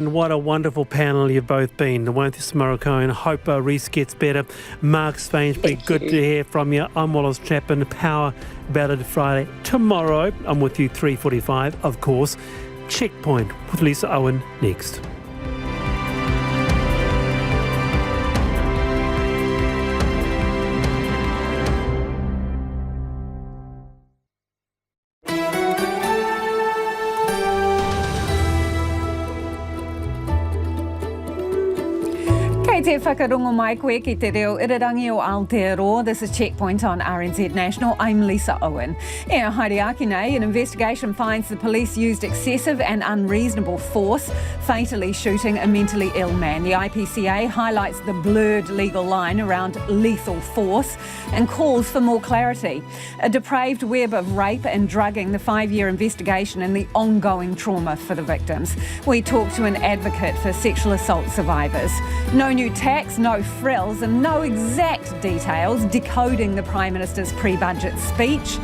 And what a wonderful panel you've both been. Nawantha Morricone, hope Reese gets better. Mark Svainsbury, good to hear from you. I'm Wallace Chapman. Power About It Friday. Tomorrow, I'm with you 3:45, of course. Checkpoint with Lisa Owen next. Te whakarongo mai koe ki te reo irarangi o Aotearoa. This is Checkpoint on RNZ National. I'm Lisa Owen. Haere aki nei, an investigation finds the police used excessive and unreasonable force, fatally shooting a mentally ill man. The IPCA highlights the blurred legal line around lethal force and calls for more clarity. A depraved web of rape and drugging, the 5-year investigation and the ongoing trauma for the victims. We talk to an advocate for sexual assault survivors. No new tax, no frills and no exact details decoding the Prime Minister's pre-budget speech.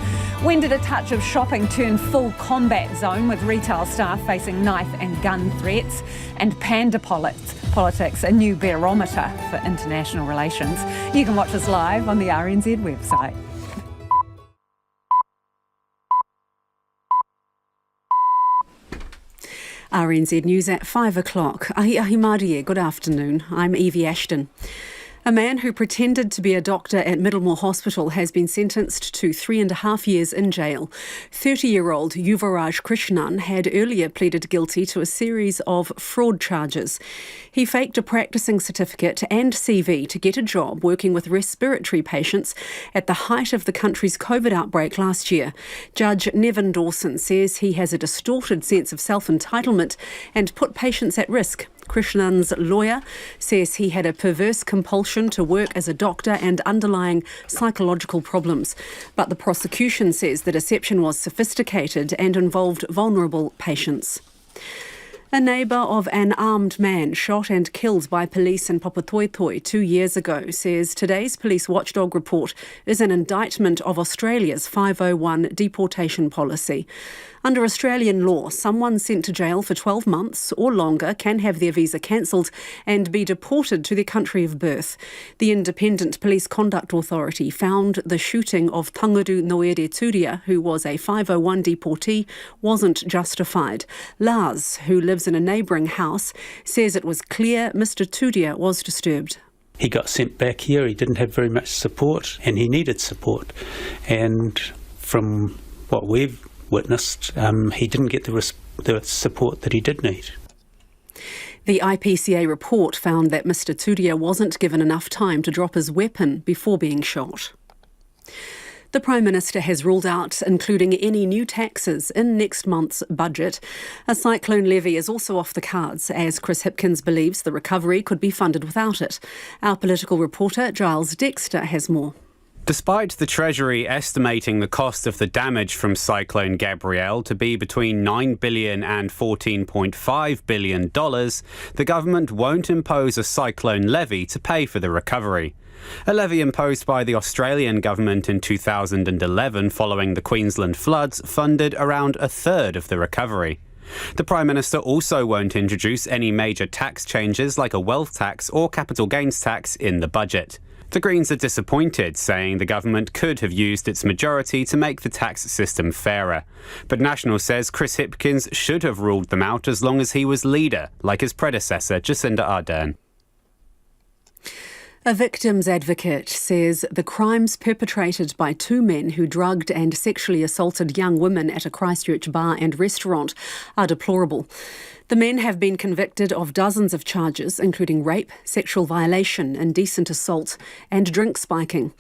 When did a touch of shopping turn full combat zone with retail staff facing knife and gun threats? And panda politics, a new barometer for international relations. You can watch us live on the RNZ website. RNZ News at 5 o'clock. Ahi Marie, good afternoon. I'm Evie Ashton. A man who pretended to be a doctor at Middlemore Hospital has been sentenced to 3.5 years in jail. 30-year-old Yuvaraj Krishnan had earlier pleaded guilty to a series of fraud charges. He faked a practicing certificate and CV to get a job working with respiratory patients at the height of the country's COVID outbreak last year. Judge Nevin Dawson says he has a distorted sense of self-entitlement and put patients at risk. Krishnan's lawyer says he had a perverse compulsion to work as a doctor and underlying psychological problems. But the prosecution says the deception was sophisticated and involved vulnerable patients. A neighbour of an armed man shot and killed by police in Papatoetoe 2 years ago says today's police watchdog report is an indictment of Australia's 501 deportation policy. Under Australian law, someone sent to jail for 12 months or longer can have their visa cancelled and be deported to their country of birth. The Independent Police Conduct Authority found the shooting of Tangaru Noere Turia, who was a 501 deportee, wasn't justified. Lars, who lives in a neighbouring house, says it was clear Mr Turia was disturbed. He got sent back here, he didn't have very much support and he needed support. And from what we've witnessed, he didn't get the support that he did need. The IPCA report found that Mr Turia wasn't given enough time to drop his weapon before being shot. The Prime Minister has ruled out including any new taxes in next month's budget. A cyclone levy is also off the cards, as Chris Hipkins believes the recovery could be funded without it. Our political reporter Giles Dexter has more. Despite the Treasury estimating the cost of the damage from Cyclone Gabrielle to be between $9 billion and $14.5 billion, the government won't impose a cyclone levy to pay for the recovery. A levy imposed by the Australian government in 2011 following the Queensland floods funded around a third of the recovery. The Prime Minister also won't introduce any major tax changes like a wealth tax or capital gains tax in the budget. The Greens are disappointed, saying the government could have used its majority to make the tax system fairer. But National says Chris Hipkins should have ruled them out as long as he was leader, like his predecessor, Jacinda Ardern. A victim's advocate says the crimes perpetrated by 2 men who drugged and sexually assaulted young women at a Christchurch bar and restaurant are deplorable. The men have been convicted of dozens of charges, including rape, sexual violation, indecent assault and drink spiking.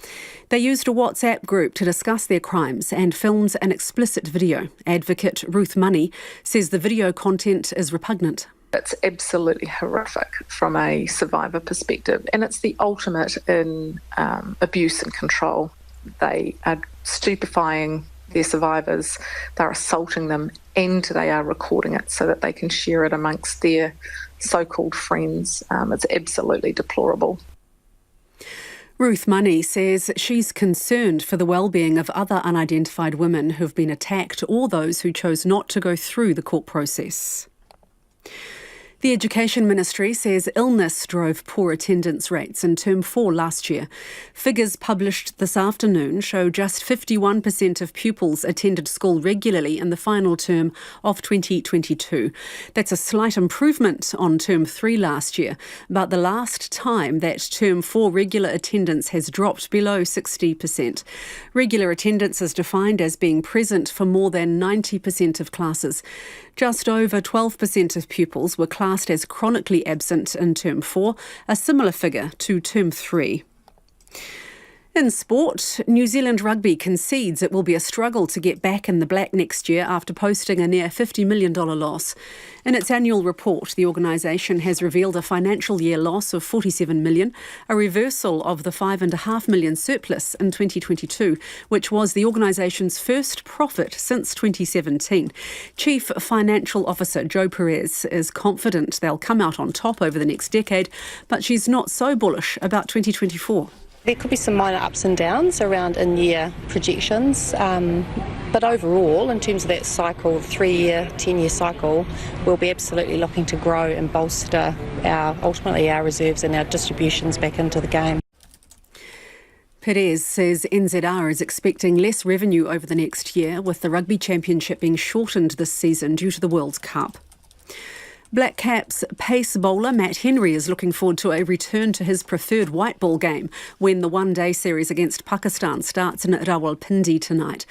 They used a WhatsApp group to discuss their crimes and filmed an explicit video. Advocate Ruth Money says the video content is repugnant. It's absolutely horrific from a survivor perspective, and it's the ultimate in abuse and control. They are stupefying their survivors, they're assaulting them, and they are recording it so that they can share it amongst their so-called friends. It's absolutely deplorable. Ruth Money says she's concerned for the well-being of other unidentified women who've been attacked or those who chose not to go through the court process. The Education Ministry says illness drove poor attendance rates in Term 4 last year. Figures published this afternoon show just 51% of pupils attended school regularly in the final term of 2022. That's a slight improvement on Term 3 last year, but the last time that Term 4 regular attendance has dropped below 60%. Regular attendance is defined as being present for more than 90% of classes. Just over 12% of pupils were classed as chronically absent in Term 4, a similar figure to Term 3. In sport, New Zealand Rugby concedes it will be a struggle to get back in the black next year after posting a near $50 million loss. In its annual report, the organisation has revealed a financial year loss of $47 million, a reversal of the $5.5 million surplus in 2022, which was the organisation's first profit since 2017. Chief Financial Officer Joe Perez is confident they'll come out on top over the next decade, but she's not so bullish about 2024. There could be some minor ups and downs around in-year projections, but overall, in terms of that cycle, 3-year, 10-year cycle, we'll be absolutely looking to grow and bolster ultimately our reserves and our distributions back into the game. Perez says NZR is expecting less revenue over the next year, with the Rugby Championship being shortened this season due to the World Cup. Black Caps pace bowler Matt Henry is looking forward to a return to his preferred white ball game when the one-day series against Pakistan starts in Rawalpindi tonight.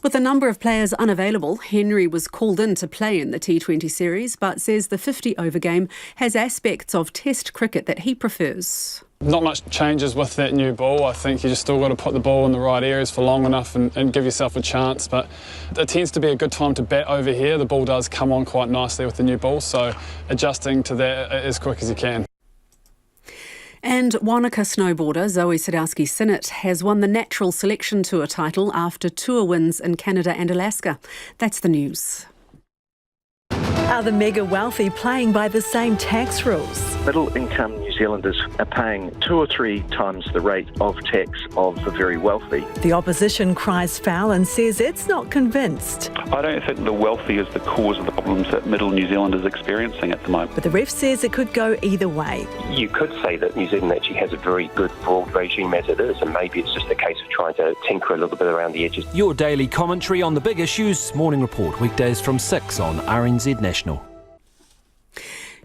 With a number of players unavailable, Henry was called in to play in the T20 series, but says the 50-over game has aspects of Test cricket that he prefers. Not much changes with that new ball. I think you just still got to put the ball in the right areas for long enough and give yourself a chance. But it tends to be a good time to bat over here. The ball does come on quite nicely with the new ball, so adjusting to that as quick as you can. And Wanaka snowboarder Zoe Sadowski-Sinnott has won the Natural Selection Tour title after tour wins in Canada and Alaska. That's the news. Are the mega wealthy playing by the same tax rules? Middle-income New Zealanders are paying 2 or 3 times the rate of tax of the very wealthy. The opposition cries foul and says it's not convinced. I don't think the wealthy is the cause of the problems that middle New Zealand is experiencing at the moment. But the ref says it could go either way. You could say that New Zealand actually has a very good broad regime as it is, and maybe it's just a case of trying to tinker a little bit around the edges. Your daily commentary on the big issues. Morning Report, weekdays from 6 on RNZ National.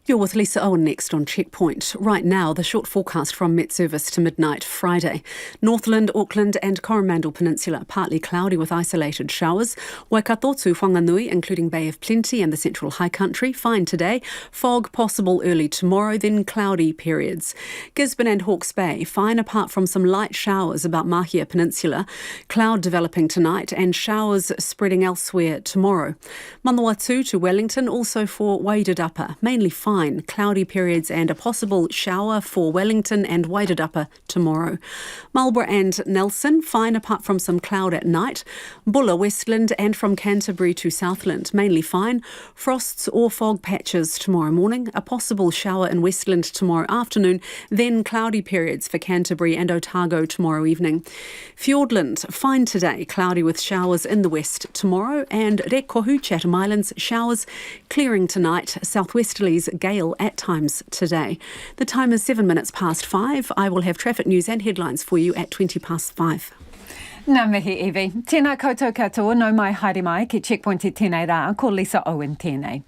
You're with Lisa Owen next on Checkpoint. Right now, the short forecast from Met Service to midnight Friday. Northland, Auckland and Coromandel Peninsula, partly cloudy with isolated showers. Waikato to Whanganui, including Bay of Plenty and the Central High Country, fine today. Fog possible early tomorrow, then cloudy periods. Gisborne and Hawke's Bay, fine apart from some light showers about Mahia Peninsula. Cloud developing tonight and showers spreading elsewhere tomorrow. Manawatu to Wellington, also for Wairarapa, mainly fine. Cloudy periods and a possible shower for Wellington and Wairarapa tomorrow. Marlborough and Nelson, fine apart from some cloud at night. Bulla, Westland and from Canterbury to Southland, mainly fine. Frosts or fog patches tomorrow morning. A possible shower in Westland tomorrow afternoon. Then cloudy periods for Canterbury and Otago tomorrow evening. Fiordland, fine today. Cloudy with showers in the west tomorrow. And Rekohu, Chatham Islands, showers clearing tonight. Southwesterlies, gale at times today. The time is 7 minutes past 5. I will have traffic news and headlines for you at 20 past 5. Ngā mihi, Evie. Tēnā koutou katoa, no mai haere mai ki Checkpoint e tēnei rā, ko Lisa Owen tēnei.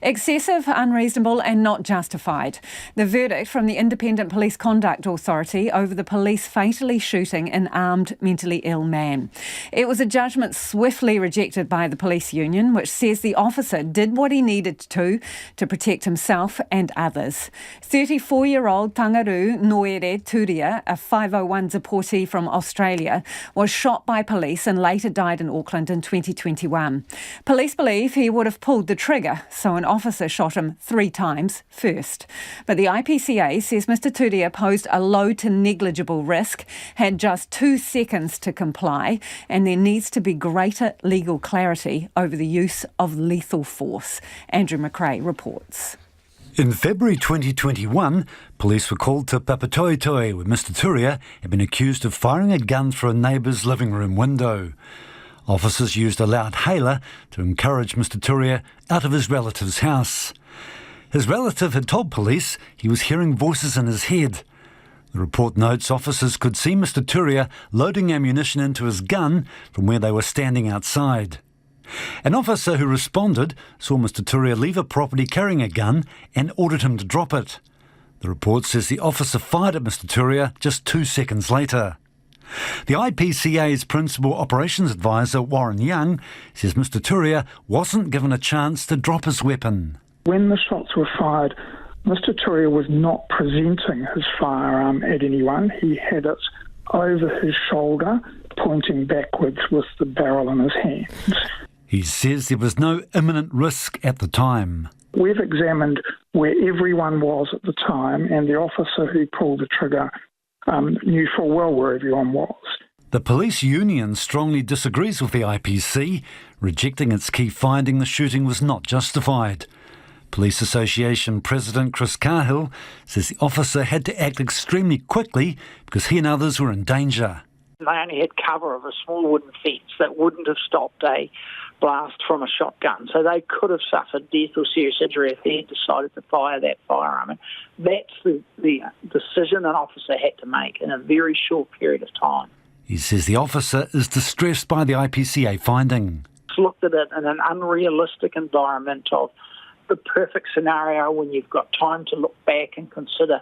Excessive, unreasonable and not justified. The verdict from the Independent Police Conduct Authority over the police fatally shooting an armed mentally ill man. It was a judgment swiftly rejected by the police union, which says the officer did what he needed to protect himself and others. 34-year-old Tangaru Noere Turia, a 501 deportee from Australia, was shot by police and later died in Auckland in 2021. Police believe he would have pulled the trigger, so an officer shot him 3 times first. But the IPCA says Mr Turia posed a low to negligible risk, had just 2 seconds to comply, and there needs to be greater legal clarity over the use of lethal force. Andrew McRae reports. In February 2021, police were called to Papatoetoe, where Mr Turia had been accused of firing a gun through a neighbour's living room window. Officers used a loud hailer to encourage Mr Turia out of his relative's house. His relative had told police he was hearing voices in his head. The report notes officers could see Mr. Turia loading ammunition into his gun from where they were standing outside. An officer who responded saw Mr. Turia leave a property carrying a gun and ordered him to drop it. The report says the officer fired at Mr. Turia just 2 seconds later. The IPCA's Principal Operations Advisor, Warren Young, says Mr. Turia wasn't given a chance to drop his weapon. When the shots were fired, Mr. Turia was not presenting his firearm at anyone. He had it over his shoulder, pointing backwards with the barrel in his hands. He says there was no imminent risk at the time. We've examined where everyone was at the time, and the officer who pulled the trigger knew full well where everyone was. The police union strongly disagrees with the IPC, rejecting its key finding the shooting was not justified. Police Association President Chris Cahill says the officer had to act extremely quickly because he and others were in danger. They only had cover of a small wooden fence that wouldn't have stopped a blast from a shotgun, so they could have suffered death or serious injury if they had decided to fire that firearm. And that's the decision an officer had to make in a very short period of time. He says the officer is distressed by the IPCA finding. It's looked at it in an unrealistic environment of the perfect scenario when you've got time to look back and consider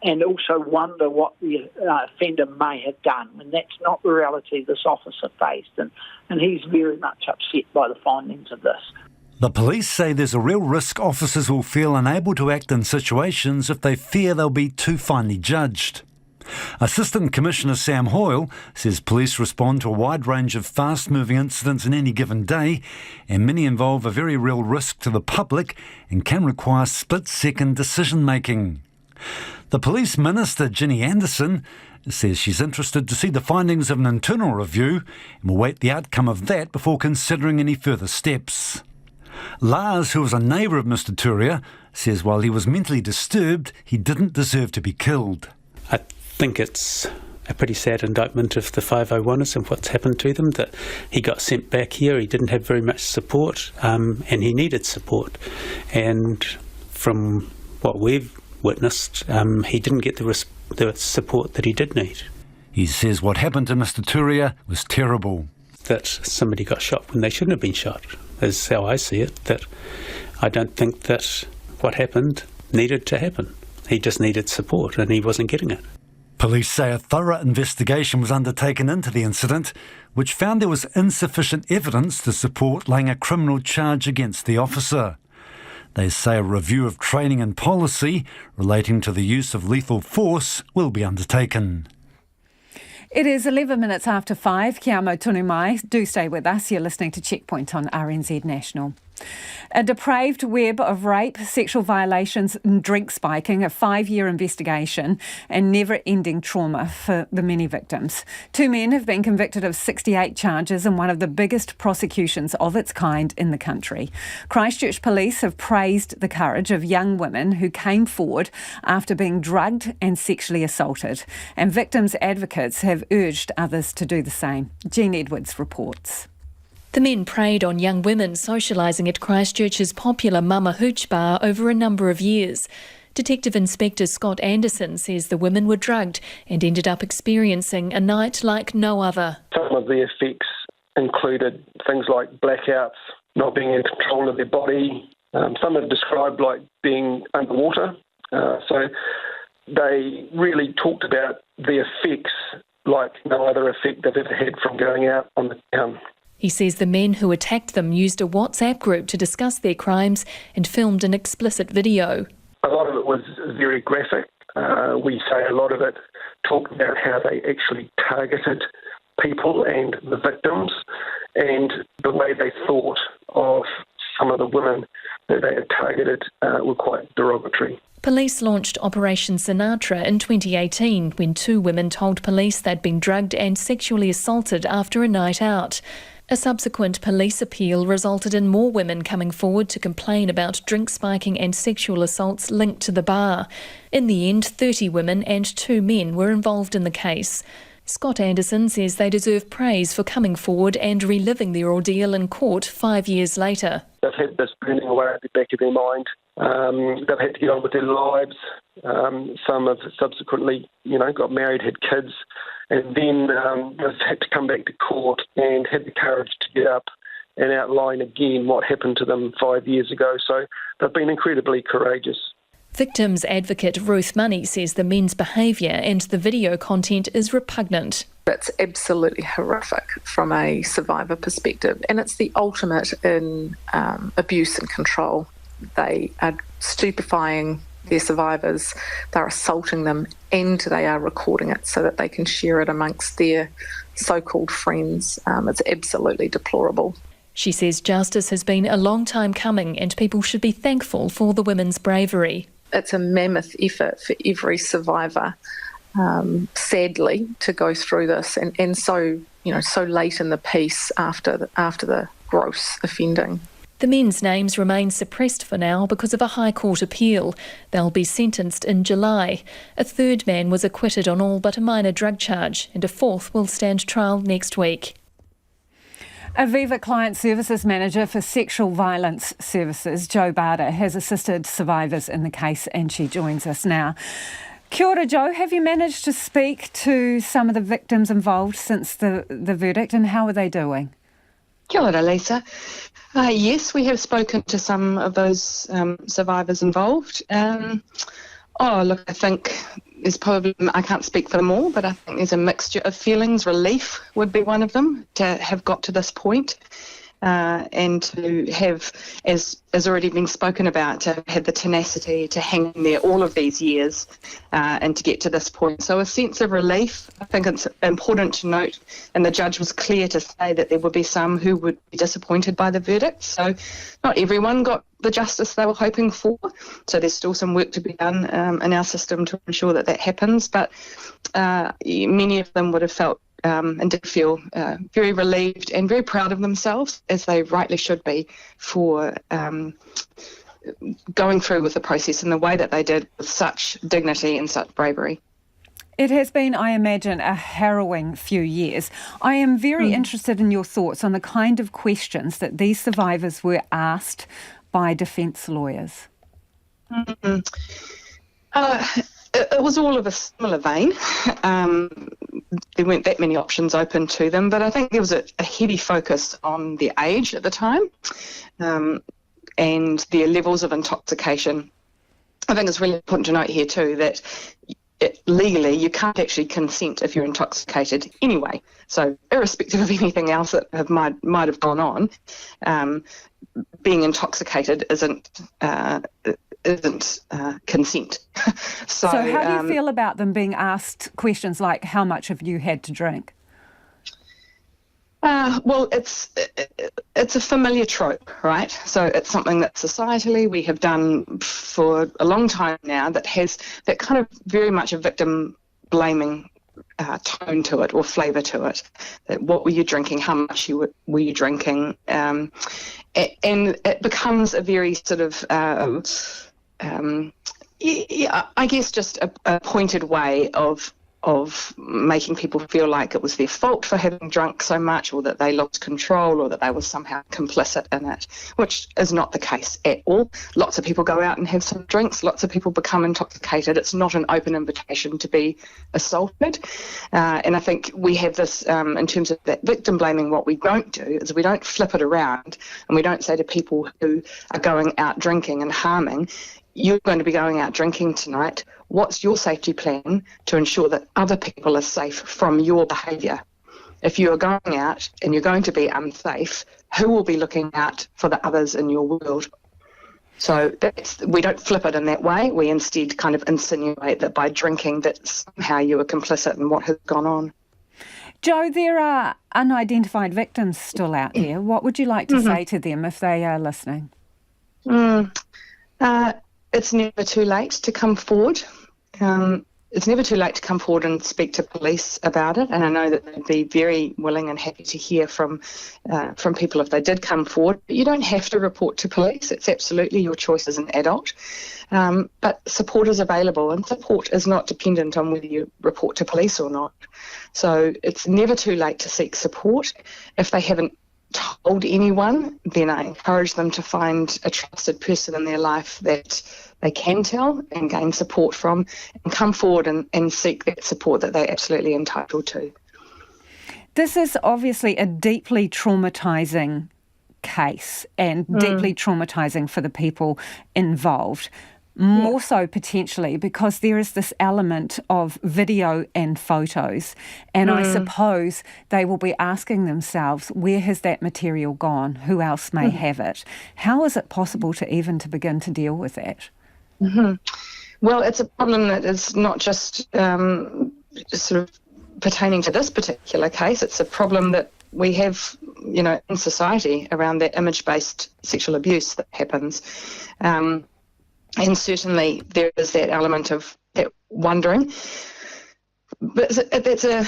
and also wonder what the offender may have done. And that's not the reality this officer faced, and he's very much upset by the findings of this. The police say there's a real risk officers will feel unable to act in situations if they fear they'll be too finely judged. Assistant Commissioner Sam Hoyle says police respond to a wide range of fast-moving incidents in any given day, and many involve a very real risk to the public and can require split-second decision-making. The Police Minister, Ginny Anderson, says she's interested to see the findings of an internal review and will wait the outcome of that before considering any further steps. Lars, who was a neighbour of Mr. Turia, says while he was mentally disturbed, he didn't deserve to be killed. I think it's a pretty sad indictment of the 501ers and what's happened to them, that he got sent back here, he didn't have very much support, and he needed support. And from what we've witnessed, he didn't get the support that he did need. He says what happened to Mr. Turia was terrible. That somebody got shot when they shouldn't have been shot, is how I see it. That I don't think that what happened needed to happen. He just needed support and he wasn't getting it. Police say a thorough investigation was undertaken into the incident, which found there was insufficient evidence to support laying a criminal charge against the officer. They say a review of training and policy relating to the use of lethal force will be undertaken. It is 11 minutes after 5. Kia mau tonu mai. Do stay with us. You're listening to Checkpoint on RNZ National. A depraved web of rape, sexual violations and drink spiking, a 5-year investigation and never-ending trauma for the many victims. 2 men have been convicted of 68 charges in one of the biggest prosecutions of its kind in the country. Christchurch police have praised the courage of young women who came forward after being drugged and sexually assaulted. And victims' advocates have urged others to do the same. Jean Edwards reports. The men preyed on young women socialising at Christchurch's popular Mama Hooch bar over a number of years. Detective Inspector Scott Anderson says the women were drugged and ended up experiencing a night like no other. Some of the effects included things like blackouts, not being in control of their body. Some are described like being underwater. So they really talked about the effects like no other effect they've ever had from going out on the town. He says the men who attacked them used a WhatsApp group to discuss their crimes and filmed an explicit video. A lot of it was very graphic. We say a lot of it talked about how they actually targeted people and the victims, and the way they thought of some of the women that they had targeted were quite derogatory. Police launched Operation Sinatra in 2018 when 2 women told police they'd been drugged and sexually assaulted after a night out. A subsequent police appeal resulted in more women coming forward to complain about drink spiking and sexual assaults linked to the bar. In the end, 30 women and 2 men were involved in the case. Scott Anderson says they deserve praise for coming forward and reliving their ordeal in court 5 years later. They've had this burning away at the back of their mind. They've had to get on with their lives. Some have subsequently, got married, had kids, and then they've had to come back to court and had the courage to get up and outline again what happened to them 5 years ago. So they've been incredibly courageous. Victims advocate Ruth Money says the men's behaviour and the video content is repugnant. It's absolutely horrific from a survivor perspective, and it's the ultimate in abuse and control. They are stupefying their survivors, they're assaulting them, and they are recording it so that they can share it amongst their so-called friends. It's absolutely deplorable. She says justice has been a long time coming and people should be thankful for the women's bravery. It's a mammoth effort for every survivor, sadly, to go through this, and so late in the piece after the gross offending. The men's names remain suppressed for now because of a High Court appeal. They'll be sentenced in July. A third man was acquitted on all but a minor drug charge, and a fourth will stand trial next week. Aviva Client Services Manager for Sexual Violence Services, Jo Barter, has assisted survivors in the case, and she joins us now. Kia ora, Jo. Have you managed to speak to some of the victims involved since the verdict, and how are they doing? Kia ora, Lisa. Yes, we have spoken to some of those survivors involved. I think there's probably, I can't speak for them all, but I think there's a mixture of feelings. Relief would be one of them, to have got to this point, and to have, as already been spoken about, to have had the tenacity to hang in there all of these years and to get to this point. So a sense of relief. I think it's important to note, and the judge was clear to say that there would be some who would be disappointed by the verdict. So not everyone got the justice they were hoping for. So there's still some work to be done in our system to ensure that happens. But many of them would have felt and did feel very relieved and very proud of themselves, as they rightly should be, for going through with the process in the way that they did, with such dignity and such bravery. It has been, I imagine, a harrowing few years. I am very interested in your thoughts on the kind of questions that these survivors were asked by defence lawyers. It was all of a similar vein. There weren't that many options open to them, but I think there was a heavy focus on their age at the time and their levels of intoxication. I think it's really important to note here too that legally you can't actually consent if you're intoxicated anyway. So irrespective of anything else that might have gone on, being intoxicated isn't consent. So how do you feel about them being asked questions like, how much have you had to drink? Well, it's a familiar trope, right? So it's something that societally we have done for a long time now, that has that kind of very much a victim blaming tone to it, or flavour to it. That what were you drinking? How much were you drinking? And it becomes a very sort of I guess just a pointed way of making people feel like it was their fault for having drunk so much, or that they lost control, or that they were somehow complicit in it, which is not the case at all. Lots of people go out and have some drinks. Lots of people become intoxicated. It's not an open invitation to be assaulted. And I think we have this, in terms of that victim blaming, what we don't do is we don't flip it around, and we don't say to people who are going out drinking and harming, you're going to be going out drinking tonight. What's your safety plan to ensure that other people are safe from your behaviour? If you are going out and you're going to be unsafe, who will be looking out for the others in your world? So we don't flip it in that way. We instead kind of insinuate that by drinking that somehow you are complicit in what has gone on. Jo, there are unidentified victims still out there. What would you like to say to them if they are listening? It's never too late to come forward. it's never too late to come forward and speak to police about it, and I know that they'd be very willing and happy to hear from people if they did come forward. But you don't have to report to police. It's absolutely your choice as an adult. But support is available, and support is not dependent on whether you report to police or not. So it's never too late to seek support. If they haven't told anyone, then I encourage them to find a trusted person in their life that they can tell and gain support from, and come forward and seek that support that they're absolutely entitled to. This is obviously a deeply traumatising case, and deeply traumatising for the people involved. More so potentially because there is this element of video and photos, and I suppose they will be asking themselves, where has that material gone? Who else may have it? How is it possible to begin to deal with that? Well, it's a problem that is not just sort of pertaining to this particular case. It's a problem that we have, in society around that image-based sexual abuse that happens. And certainly there is that element of that wondering. But that's a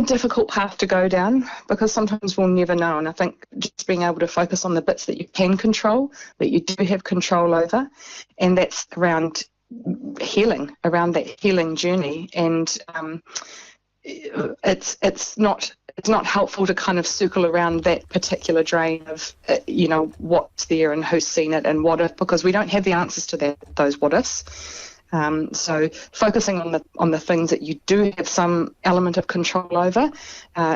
difficult path to go down, because sometimes we'll never know. And I think just being able to focus on the bits that you can control, that you do have control over, and that's around healing, around that healing journey. And it's not helpful to kind of circle around that particular drain of, what's there and who's seen it and what if, because we don't have the answers to those what ifs. So focusing on the things that you do have some element of control over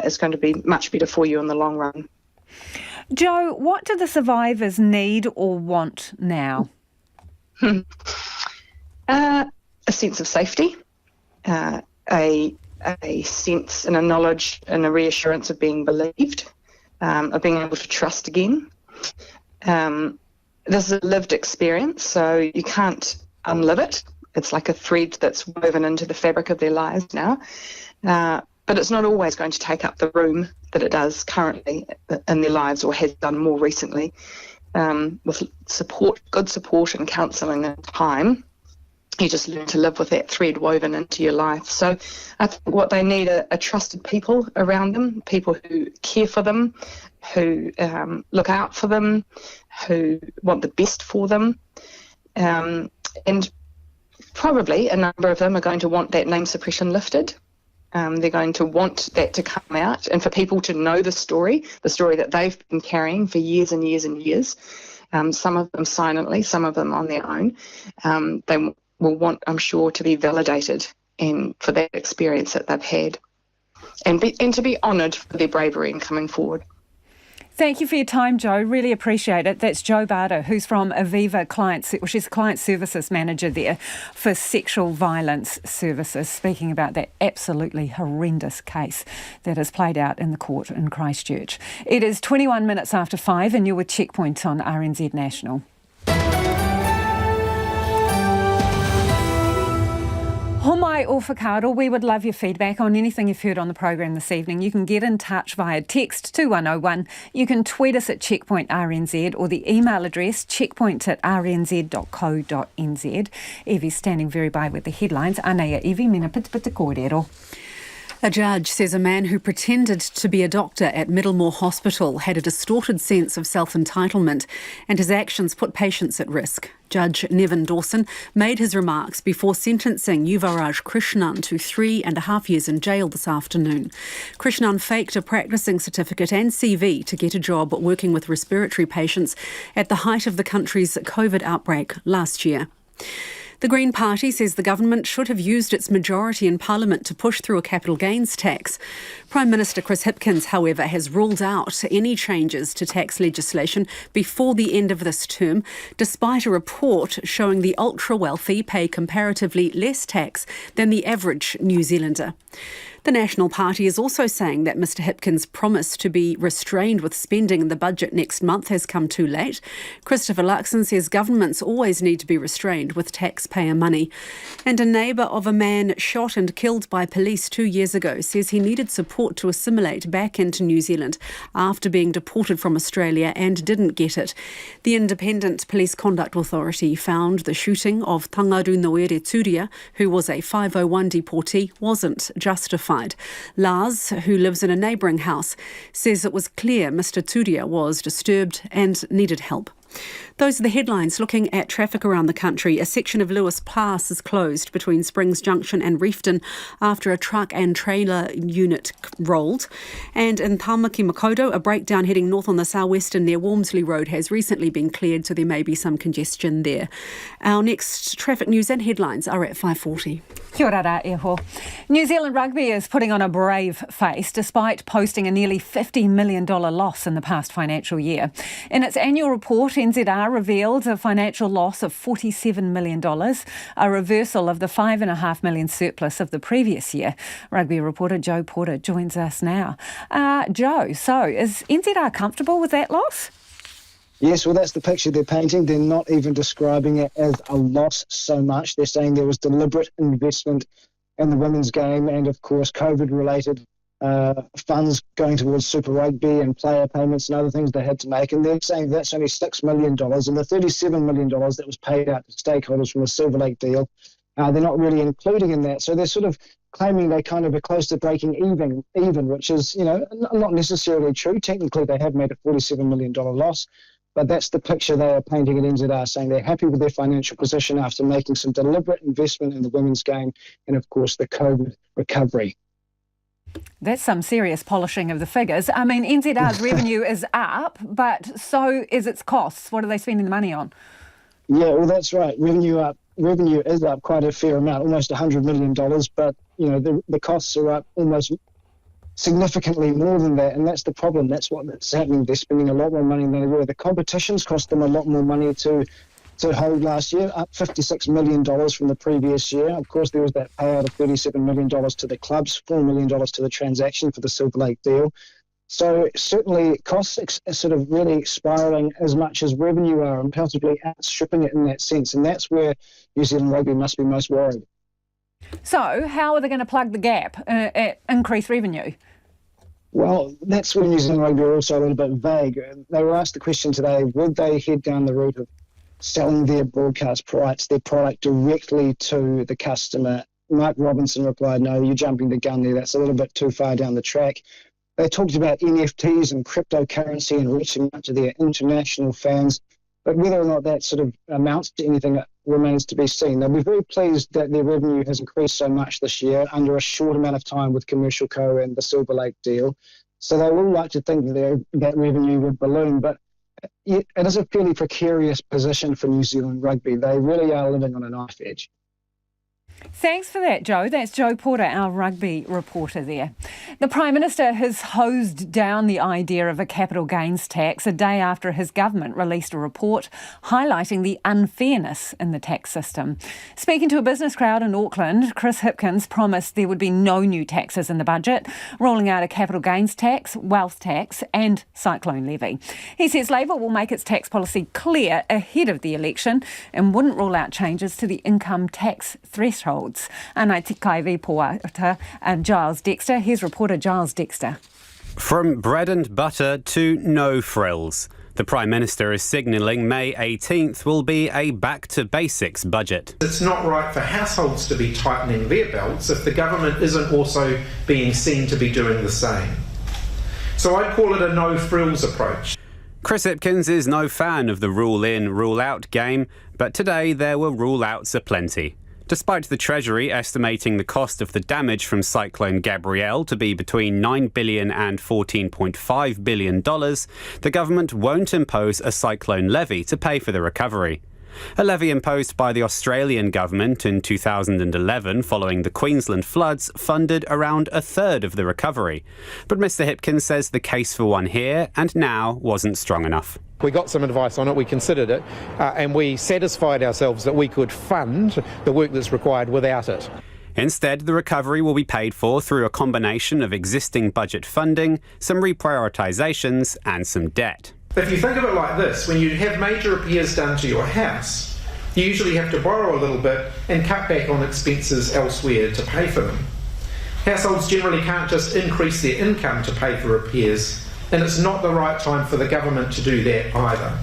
is going to be much better for you in the long run. Jo, what do the survivors need or want now? A sense of safety, a sense and a knowledge and a reassurance of being believed, of being able to trust again. This is a lived experience, so you can't unlive it. It's like a thread that's woven into the fabric of their lives now. But it's not always going to take up the room that it does currently in their lives, or has done more recently. With support, good support and counselling and time, you just learn to live with that thread woven into your life. So I think what they need are trusted people around them, people who care for them, who look out for them, who want the best for them. And probably a number of them are going to want that name suppression lifted. They're going to want that to come out, and for people to know the story that they've been carrying for years and years and years, some of them silently, some of them on their own. They will want, I'm sure, to be validated and for that experience that they've had, and to be honoured for their bravery in coming forward. Thank you for your time, Jo. Really appreciate it. That's Jo Barter, who's from Aviva she's Client Services Manager there for Sexual Violence Services, speaking about that absolutely horrendous case that has played out in the court in Christchurch. It is 21 minutes after 5 and you're with Checkpoint on RNZ National. Homai o whakaaro, we would love your feedback on anything you've heard on the program this evening. You can get in touch via text 2101. You can tweet us at Checkpoint RNZ, or the email address checkpoint@rnz.co.nz. Evie's standing very by with the headlines. Anea Evie, mina pita kōrero. A judge says a man who pretended to be a doctor at Middlemore Hospital had a distorted sense of self-entitlement, and his actions put patients at risk. Judge Nevin Dawson made his remarks before sentencing Yuvaraj Krishnan to 3.5 years in jail this afternoon. Krishnan faked a practicing certificate and CV to get a job working with respiratory patients at the height of the country's COVID outbreak last year. The Green Party says the government should have used its majority in Parliament to push through a capital gains tax. Prime Minister Chris Hipkins, however, has ruled out any changes to tax legislation before the end of this term, despite a report showing the ultra-wealthy pay comparatively less tax than the average New Zealander. The National Party is also saying that Mr Hipkins' promise to be restrained with spending in the budget next month has come too late. Christopher Luxon says governments always need to be restrained with tax taxpayer money. And a neighbour of a man shot and killed by police 2 years ago says he needed support to assimilate back into New Zealand after being deported from Australia and didn't get it. The Independent Police Conduct Authority found the shooting of Tangaru Noere Turia, who was a 501 deportee, wasn't justified. Lars, who lives in a neighbouring house, says it was clear Mr Turia was disturbed and needed help. Those are the headlines. Looking at traffic around the country, a section of Lewis Pass is closed between Springs Junction and Reefton after a truck and trailer unit rolled. And in Tamaki Makaurau, a breakdown heading north on the southwestern near Walmsley Road has recently been cleared, so there may be some congestion there. Our next traffic news and headlines are at 5:40. Kia ora rā, Eho. New Zealand Rugby is putting on a brave face despite posting a nearly $50 million loss in the past financial year. In its annual report, NZR revealed a financial loss of $47 million, a reversal of the $5.5 million surplus of the previous year. Rugby reporter Joe Porter joins us now. Joe, so is NZR comfortable with that loss? Yes, well, that's the picture they're painting. They're not even describing it as a loss so much. They're saying there was deliberate investment in the women's game and, of course, COVID-related funds going towards Super Rugby and player payments and other things they had to make. And they're saying that's only $6 million. And the $37 million that was paid out to stakeholders from the Silver Lake deal, they're not really including in that. So they're sort of claiming they kind of are close to breaking even, which is, not necessarily true. Technically, they have made a $47 million loss. But that's the picture they are painting at NZR, saying they're happy with their financial position after making some deliberate investment in the women's game and, of course, the COVID recovery. That's some serious polishing of the figures. I mean, NZR's revenue is up, but so is its costs. What are they spending the money on? Yeah, well, that's right. Revenue is up quite a fair amount, almost $100 million, but, the costs are up almost significantly more than that, and that's the problem. That's what's happening. They're spending a lot more money than they were. The competitions cost them a lot more money to hold last year, up $56 million from the previous year. Of course, there was that payout of $37 million to the clubs, $4 million to the transaction for the Silver Lake deal. So certainly costs are sort of really spiralling as much as revenue are and possibly outstripping it in that sense, and that's where New Zealand Rugby must be most worried. So how are they going to plug the gap at increased revenue? Well, that's where New Zealand Rugby are also a little bit vague. They were asked the question today, would they head down the route of selling their broadcast rights, their product directly to the customer? Mike Robinson replied, no, you're jumping the gun there. That's a little bit too far down the track. They talked about NFTs and cryptocurrency and reaching out to their international fans. But whether or not that sort of amounts to anything remains to be seen. They'll be very pleased that their revenue has increased so much this year under a short amount of time with Commercial Co. and the Silver Lake deal. So they will like to think that revenue would balloon, but it is a fairly precarious position for New Zealand Rugby. They really are living on a knife edge. Thanks for that, Joe. That's Joe Porter, our rugby reporter there. The Prime Minister has hosed down the idea of a capital gains tax a day after his government released a report highlighting the unfairness in the tax system. Speaking to a business crowd in Auckland, Chris Hipkins promised there would be no new taxes in the budget, rolling out a capital gains tax, wealth tax and cyclone levy. He says Labor will make its tax policy clear ahead of the election and wouldn't rule out changes to the income tax threshold. Anai tikai vipoata and Giles Dexter. Here's reporter Giles Dexter. From bread and butter to no frills. The Prime Minister is signalling May 18th will be a back-to-basics budget. It's not right for households to be tightening their belts if the government isn't also being seen to be doing the same. So I'd call it a no-frills approach. Chris Hipkins is no fan of the rule-in, rule-out game, but today there were rule-outs aplenty. Despite the Treasury estimating the cost of the damage from Cyclone Gabrielle to be between $9 billion and $14.5 billion, the government won't impose a cyclone levy to pay for the recovery. A levy imposed by the Australian government in 2011 following the Queensland floods funded around a third of the recovery. But Mr Hipkins says the case for one here and now wasn't strong enough. We got some advice on it, we considered it, and we satisfied ourselves that we could fund the work that's required without it. Instead, the recovery will be paid for through a combination of existing budget funding, some reprioritisations and some debt. If you think of it like this, when you have major repairs done to your house, You usually have to borrow a little bit and cut back on expenses elsewhere to pay for them. Households generally can't just increase their income to pay for repairs, and it's not the right time for the government to do that either.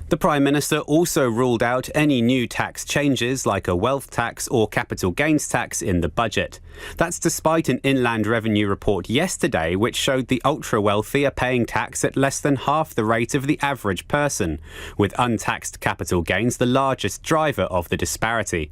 The Prime Minister also ruled out any new tax changes like a wealth tax or capital gains tax in the budget. That's despite an Inland Revenue report yesterday which showed the ultra-wealthy are paying tax at less than half the rate of the average person, with untaxed capital gains the largest driver of the disparity.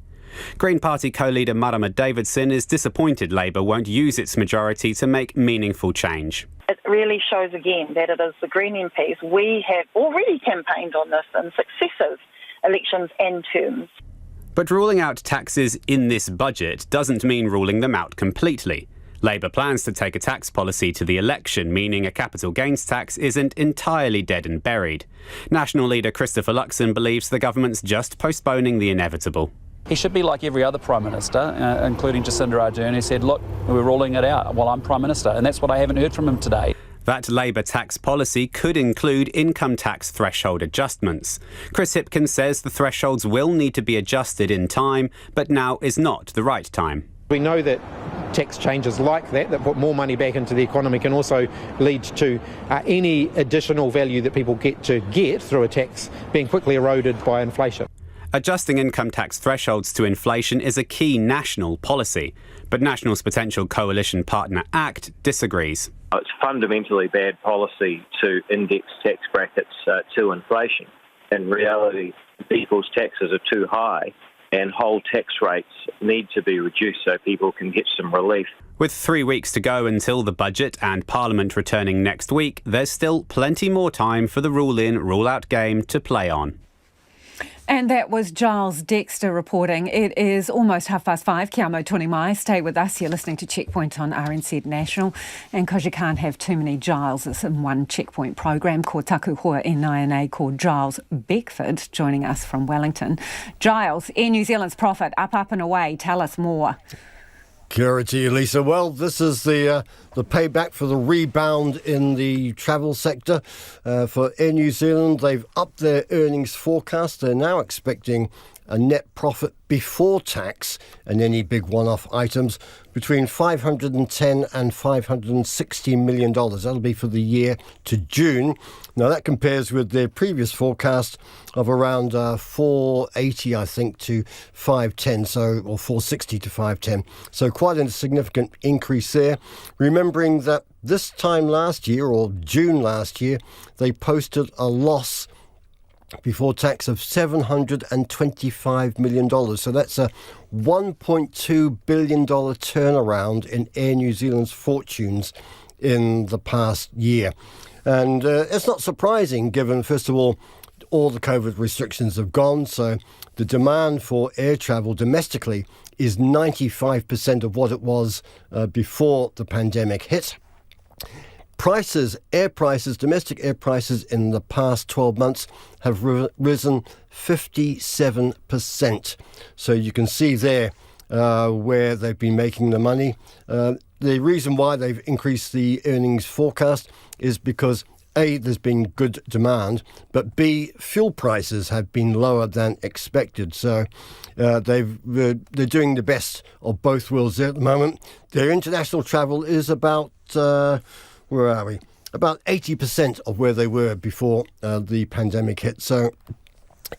Green Party co-leader Marama Davidson is disappointed Labour won't use its majority to make meaningful change. It really shows again that it is the Green MPs. We have already campaigned on this in successive elections and terms. But ruling out taxes in this budget doesn't mean ruling them out completely. Labour plans to take a tax policy to the election, meaning a capital gains tax isn't entirely dead and buried. National leader Christopher Luxon believes the government's just postponing the inevitable. He should be like every other Prime Minister, including Jacinda Ardern, who said, look, we're ruling it out while I'm Prime Minister, and that's what I haven't heard from him today. That Labour tax policy could include income tax threshold adjustments. Chris Hipkins says the thresholds will need to be adjusted in time, but now is not the right time. We know that tax changes like that put more money back into the economy can also lead to any additional value that people get through a tax being quickly eroded by inflation. Adjusting income tax thresholds to inflation is a key national policy, but National's potential coalition partner ACT disagrees. It's fundamentally bad policy to index tax brackets to inflation. In reality, people's taxes are too high and whole tax rates need to be reduced so people can get some relief. With 3 weeks to go until the budget and Parliament returning next week, there's still plenty more time for the rule-in, rule-out game to play on. And that was Giles Dexter reporting. It is almost 5:30. Kia mau tōne mai. Stay with us. You're listening to Checkpoint on RNZ National. And because you can't have too many Gileses in one Checkpoint program, ko taku hoa e NINA called Giles Beckford, joining us from Wellington. Giles, Air New Zealand's profit up and away. Tell us more. Kia ora to you, Lisa. Well, this is the payback for the rebound in the travel sector. For Air New Zealand, they've upped their earnings forecast. They're now expecting a net profit before tax and any big one-off items between $510 and $560 million. That'll be for the year to June. Now, that compares with their previous forecast of around 480, I think, to 510, or 460 to 510. So quite a significant increase there. Remembering that this time last year, or June last year, they posted a loss before tax of $725 million. So that's a $1.2 billion turnaround in Air New Zealand's fortunes in the past year. And it's not surprising given, first of all the COVID restrictions have gone. So the demand for air travel domestically is 95% of what it was before the pandemic hit. Domestic air prices in the past 12 months have risen 57%. So you can see there where they've been making the money. The reason why they've increased the earnings forecast is because A, there's been good demand, but B, fuel prices have been lower than expected. So they're doing the best of both worlds there at the moment. Their international travel is about... where are we? About 80% of where they were before the pandemic hit. So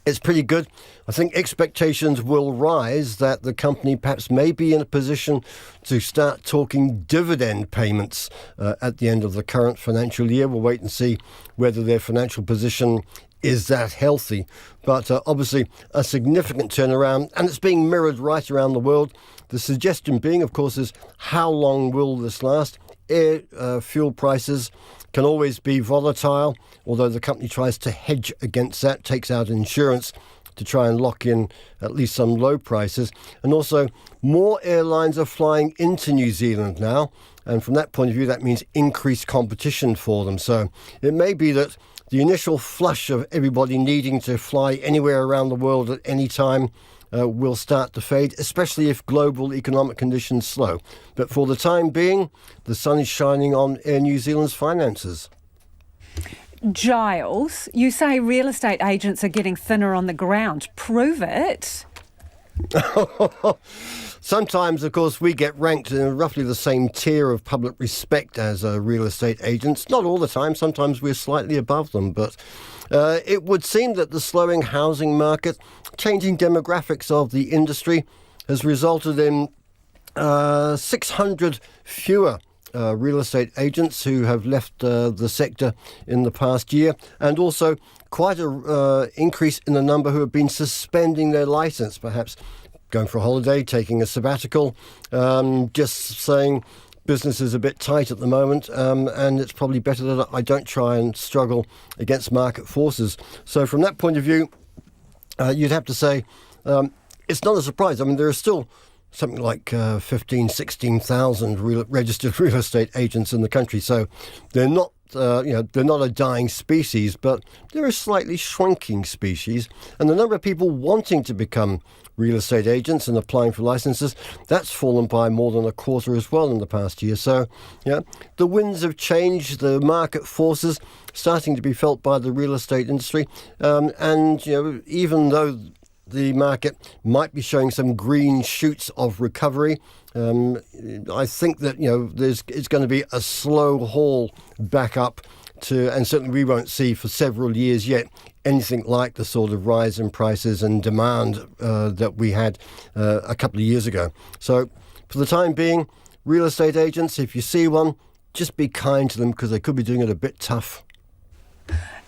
it's pretty good. I think expectations will rise that the company perhaps may be in a position to start talking dividend payments at the end of the current financial year. We'll wait and see whether their financial position is that healthy. But obviously a significant turnaround, and it's being mirrored right around the world. The suggestion being, of course, is how long will this last? Air fuel prices can always be volatile, although the company tries to hedge against that, takes out insurance to try and lock in at least some low prices. And also, more airlines are flying into New Zealand now, and from that point of view, that means increased competition for them. So it may be that the initial flush of everybody needing to fly anywhere around the world at any time will start to fade, especially if global economic conditions slow. But for the time being, the sun is shining on Air New Zealand's finances. Giles, you say real estate agents are getting thinner on the ground. Prove it. Sometimes, of course, we get ranked in roughly the same tier of public respect as real estate agents. Not all the time. Sometimes we're slightly above them. But it would seem that the slowing housing market, changing demographics of the industry, has resulted in 600 fewer real estate agents who have left the sector in the past year, and also quite a increase in the number who have been suspending their licence, perhaps going for a holiday, taking a sabbatical, just saying business is a bit tight at the moment, and it's probably better that I don't try and struggle against market forces. So from that point of view, you'd have to say it's not a surprise. I mean, there are still something like 16,000 registered real estate agents in the country. So they're not, they're not a dying species, but they're a slightly shrinking species. And the number of people wanting to become real estate agents and applying for licenses, that's fallen by more than a quarter as well in the past year. So, the winds of change, the market forces starting to be felt by the real estate industry. And even though the market might be showing some green shoots of recovery, I think that it's going to be a slow haul back up to, and certainly we won't see for several years yet anything like the sort of rise in prices and demand that we had a couple of years ago. So for the time being, real estate agents, if you see one, just be kind to them because they could be doing it a bit tough.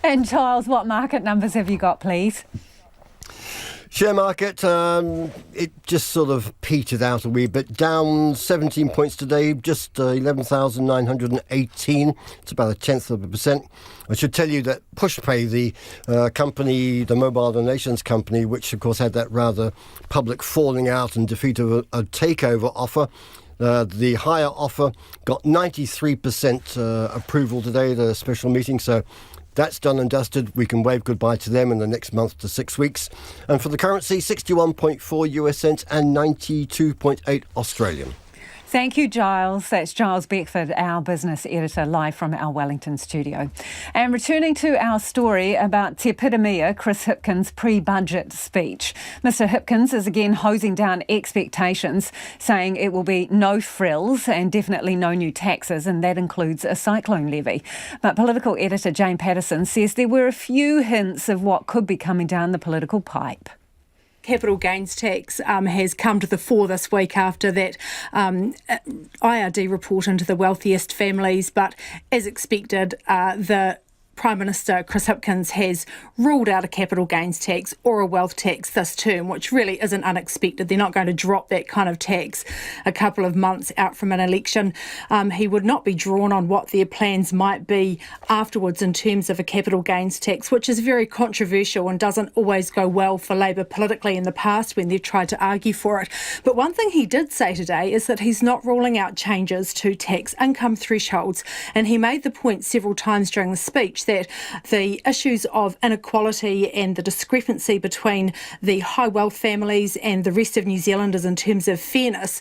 And Giles, what market numbers have you got, please? Share market, it just sort of petered out a wee bit, down 17 points today, just 11,918. It's about 0.1%. I should tell you that Pushpay, the company, the mobile donations company, which of course had that rather public falling out and defeat of a takeover offer, the higher offer got 93% approval today, the special meeting, so that's done and dusted. We can wave goodbye to them in the next month to 6 weeks. And for the currency, 61.4 US cents and 92.8 Australian. Thank you, Giles. That's Giles Beckford, our business editor, live from our Wellington studio. And returning to our story about Te Piramia, Chris Hipkins' pre-budget speech. Mr Hipkins is again hosing down expectations, saying it will be no frills and definitely no new taxes, and that includes a cyclone levy. But political editor Jane Patterson says there were a few hints of what could be coming down the political pipe. Capital gains tax has come to the fore this week after that IRD report into the wealthiest families, but as expected, the Prime Minister Chris Hipkins has ruled out a capital gains tax or a wealth tax this term, which really isn't unexpected. They're not going to drop that kind of tax a couple of months out from an election. He would not be drawn on what their plans might be afterwards in terms of a capital gains tax, which is very controversial and doesn't always go well for Labour politically in the past when they've tried to argue for it. But one thing he did say today is that he's not ruling out changes to tax income thresholds, and he made the point several times during the speech that the issues of inequality and the discrepancy between the high wealth families and the rest of New Zealanders in terms of fairness,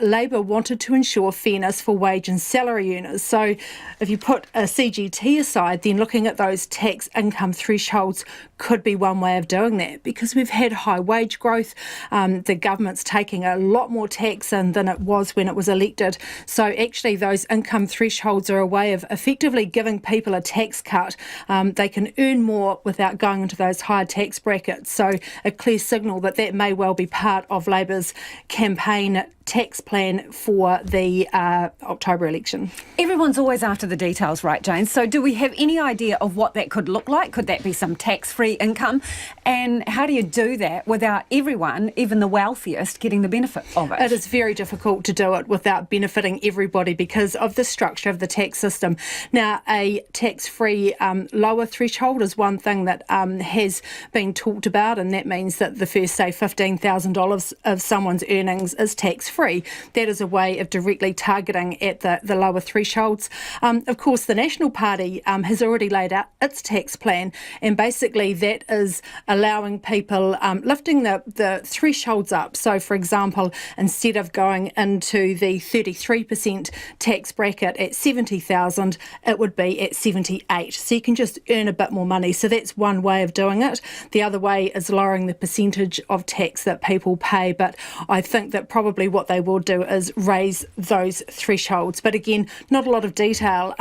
Labour wanted to ensure fairness for wage and salary earners. So if you put a CGT aside, then looking at those tax income thresholds could be one way of doing that, because we've had high wage growth. The government's taking a lot more tax in than it was when it was elected. So actually those income thresholds are a way of effectively giving people a tax cut. They can earn more without going into those higher tax brackets. So a clear signal that that may well be part of Labour's campaign tax plan for the October election. Everyone's always after the details, right, Jane? So do we have any idea of what that could look like? Could that be some tax-free income? And how do you do that without everyone, even the wealthiest, getting the benefit of it? It is very difficult to do it without benefiting everybody because of the structure of the tax system. Now, a tax-free lower threshold is one thing that has been talked about, and that means that the first, say, $15,000 of someone's earnings is tax-free. That is a way of directly targeting at the lower thresholds. Of course, the National Party has already laid out its tax plan, and basically that is allowing people, lifting the thresholds up. So, for example, instead of going into the 33% tax bracket at 70,000, it would be at 78. So you can just earn a bit more money. So that's one way of doing it. The other way is lowering the percentage of tax that people pay. But I think that probably what they will do is raise those thresholds. But again, not a lot of detail.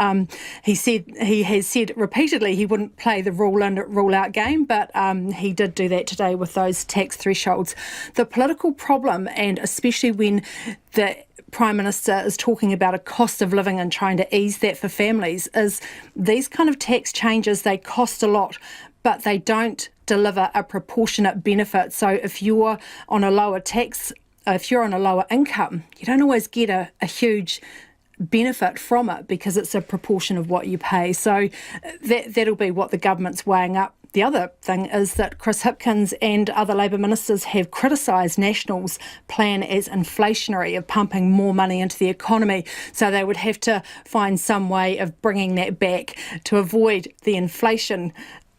He has said repeatedly he wouldn't play the rule in, rule out game, but he did do that today with those tax thresholds. The political problem, and especially when the Prime Minister is talking about a cost of living and trying to ease that for families, is these kind of tax changes, they cost a lot, but they don't deliver a proportionate benefit. So if you're on a lower income, you don't always get a huge benefit from it because it's a proportion of what you pay. So that'll be what the government's weighing up. The other thing is that Chris Hipkins and other Labour ministers have criticised National's plan as inflationary, of pumping more money into the economy. So they would have to find some way of bringing that back to avoid the inflation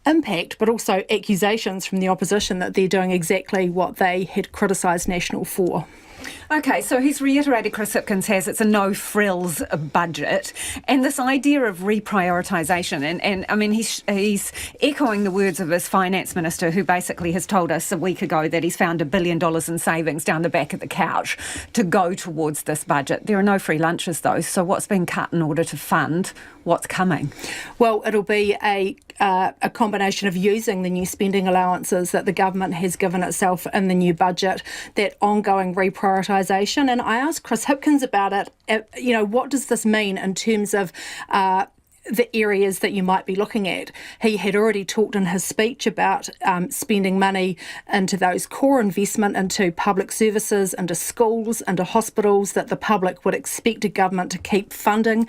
impact, but also accusations from the opposition that they're doing exactly what they had criticised National for. OK, so he's reiterated, Chris Hipkins has, it's a no-frills budget. And this idea of reprioritisation, and I mean, he's echoing the words of his finance minister, who basically has told us a week ago that he's found $1 billion in savings down the back of the couch to go towards this budget. There are no free lunches, though, so what's been cut in order to fund what's coming? Well, it'll be a combination of using the new spending allowances that the government has given itself in the new budget, that ongoing reprioritisation. And I asked Chris Hipkins about it. What does this mean in terms of the areas that you might be looking at? He had already talked in his speech about spending money into those core investment into public services, into schools, into hospitals that the public would expect a government to keep funding.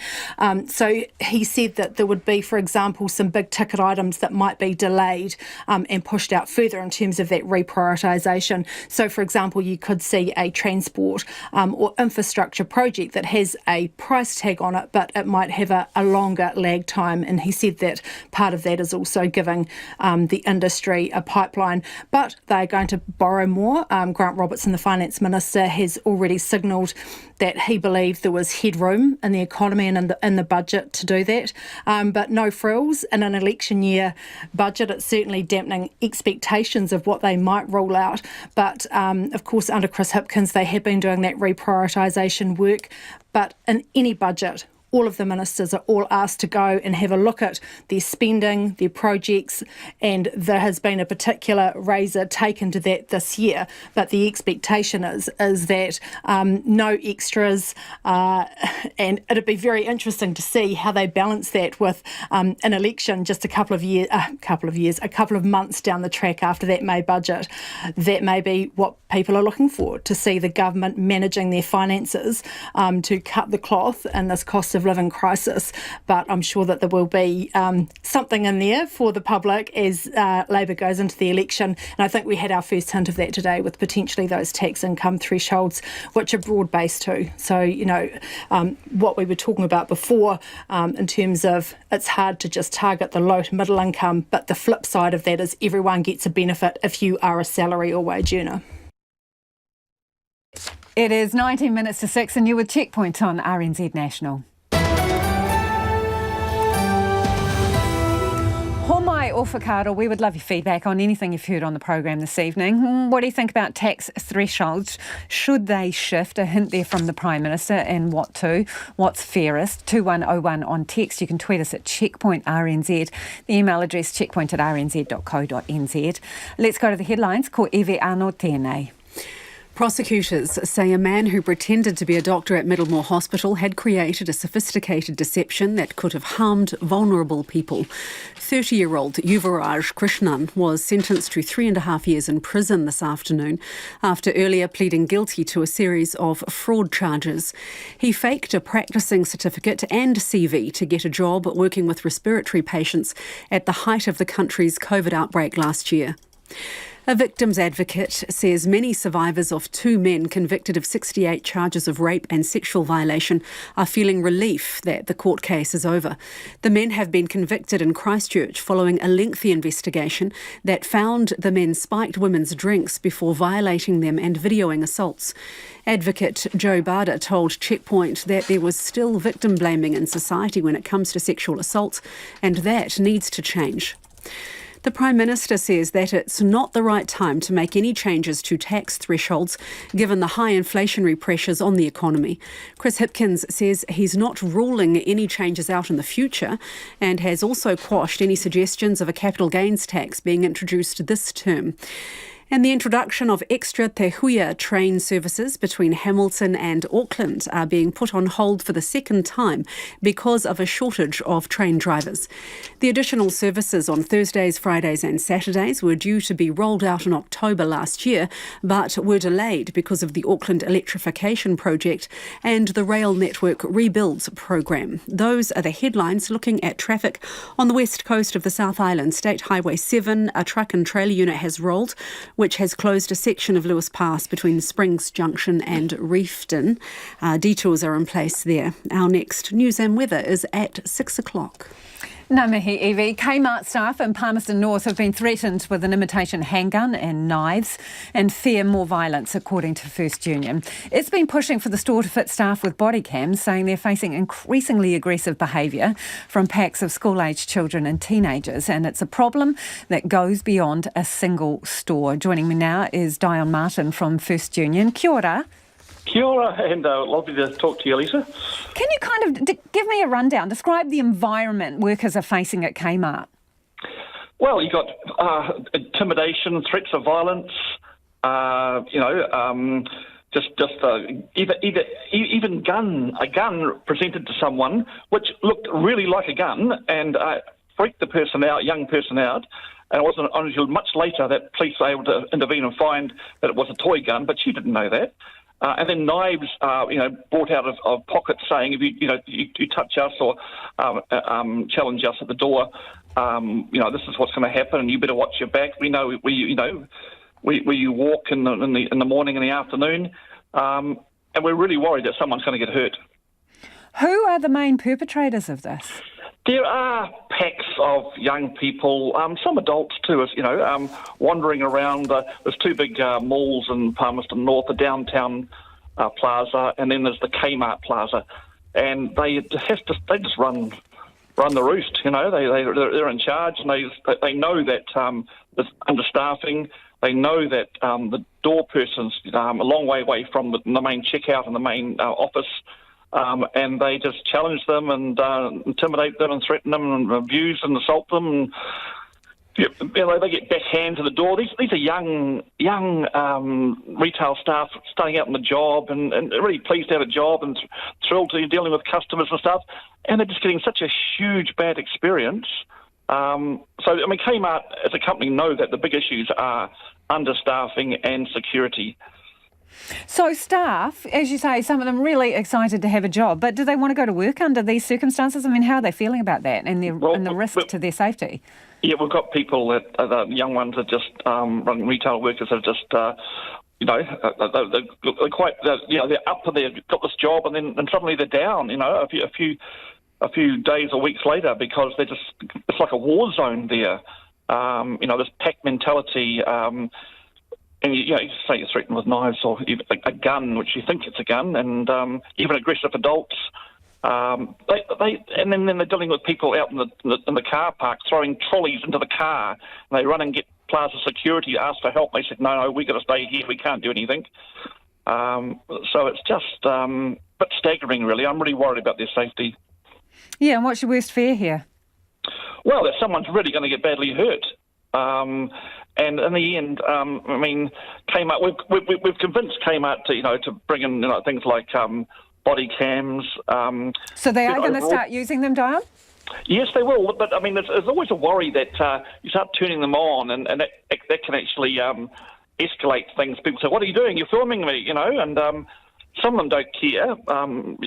So he said that there would be, for example, some big ticket items that might be delayed and pushed out further in terms of that reprioritisation. So, for example, you could see a transport or infrastructure project that has a price tag on it, but it might have a longer lag time, and he said that part of that is also giving the industry a pipeline, but they're going to borrow more. Grant Robertson, the finance minister, has already signalled that he believed there was headroom in the economy and in the budget to do that, but no frills. In an election year budget, it's certainly dampening expectations of what they might roll out, but of course under Chris Hipkins they have been doing that reprioritisation work. But in any budget, all of the ministers are all asked to go and have a look at their spending, their projects, and there has been a particular razor taken to that this year. But the expectation is that no extras, and it'd be very interesting to see how they balance that with an election just a couple of months down the track after that May budget. That may be what people are looking for, to see the government managing their finances to cut the cloth in this cost of living crisis. But I'm sure that there will be something in there for the public as Labour goes into the election. And I think we had our first hint of that today with potentially those tax income thresholds, which are broad-based too. So, what we were talking about before in terms of it's hard to just target the low to middle income, but the flip side of that is everyone gets a benefit if you are a salary or wage earner. It is 19 minutes to 6 and you're with Checkpoint on RNZ National. Homai or whakaaro, we would love your feedback on anything you've heard on the programme this evening. What do you think about tax thresholds? Should they shift? A hint there from the Prime Minister, and what to? What's fairest? 2101 on text. You can tweet us at Checkpoint RNZ. The email address checkpoint@rnz.co.nz. Let's go to the headlines. Ko Eve Ano tēnei. Prosecutors say a man who pretended to be a doctor at Middlemore Hospital had created a sophisticated deception that could have harmed vulnerable people. 30-year-old Yuvaraj Krishnan was sentenced to 3.5 years in prison this afternoon after earlier pleading guilty to a series of fraud charges. He faked a practising certificate and CV to get a job working with respiratory patients at the height of the country's COVID outbreak last year. A victim's advocate says many survivors of 2 men convicted of 68 charges of rape and sexual violation are feeling relief that the court case is over. The men have been convicted in Christchurch following a lengthy investigation that found the men spiked women's drinks before violating them and videoing assaults. Advocate Joe Barder told Checkpoint that there was still victim blaming in society when it comes to sexual assault, and that needs to change. The Prime Minister says that it's not the right time to make any changes to tax thresholds given the high inflationary pressures on the economy. Chris Hipkins says he's not ruling any changes out in the future and has also quashed any suggestions of a capital gains tax being introduced this term. And the introduction of extra Te Huia train services between Hamilton and Auckland are being put on hold for the second time because of a shortage of train drivers. The additional services on Thursdays, Fridays and Saturdays were due to be rolled out in October last year, but were delayed because of the Auckland electrification project and the rail network rebuilds program. Those are the headlines. Looking at traffic on the west coast of the South Island, State Highway 7, a truck and trailer unit has rolled, which has closed a section of Lewis Pass between Springs Junction and Reefton. Detours are in place there. Our next news and weather is at 6 o'clock. Ngā mihi, Evie. Kmart staff in Palmerston North have been threatened with an imitation handgun and knives and fear more violence, according to First Union. It's been pushing for the store to fit staff with body cams, saying they're facing increasingly aggressive behaviour from packs of school-aged children and teenagers, and it's a problem that goes beyond a single store. Joining me now is Dion Martin from First Union. Kia ora. Kia ora, and lovely to talk to you, Lisa. Can you kind of give me a rundown, describe the environment workers are facing at Kmart? Well, you've got intimidation, threats of violence, even a gun presented to someone which looked really like a gun and freaked the person out, young person out. And it wasn't until much later that police were able to intervene and find that it was a toy gun, but she didn't know that. And then knives, brought out of pockets, saying if you touch us or challenge us at the door, this is what's going to happen, and you better watch your back. We know where you walk in the morning and the afternoon, and we're really worried that someone's going to get hurt. Who are the main perpetrators of this? There are packs of young people, some adults too, wandering around. There's 2 big malls in Palmerston North, the downtown plaza, and then there's the Kmart plaza, and they just run the roost. They're in charge, and they know that there's understaffing. They know that the door person's a long way away from the main checkout and the main office. And they just challenge them and intimidate them and threaten them and abuse and assault them. And, they get backhands at the door. These are young retail staff starting out on the job and really pleased to have a job and thrilled to be dealing with customers and stuff. And they're just getting such a huge bad experience. Kmart as a company know that the big issues are understaffing and security. So staff, as you say, some of them really excited to have a job, but do they want to go to work under these circumstances? I mean, how are they feeling about that and the risk to their safety? Yeah, we've got people that the young ones are just running retail workers are just, they're quite, they're up and they've got this job and suddenly they're down, a few days or weeks later because it's like a war zone there. This pack mentality. And you say you're threatened with knives or even a gun, which you think it's a gun, and even aggressive adults. And then they're dealing with people out in the car park, throwing trolleys into the car. And they run and get plaza security, ask for help. They said, no, we've got to stay here. We can't do anything. So it's just a bit staggering, really. I'm really worried about their safety. Yeah, and what's your worst fear here? Well, that someone's really going to get badly hurt. And in the end, Kmart. We've convinced Kmart to bring in things like body cams. So they are going to start using them, Dion? Yes, they will. But there's always a worry that you start turning them on, and that can actually escalate things. People say, "What are you doing? You're filming me," And some of them don't care.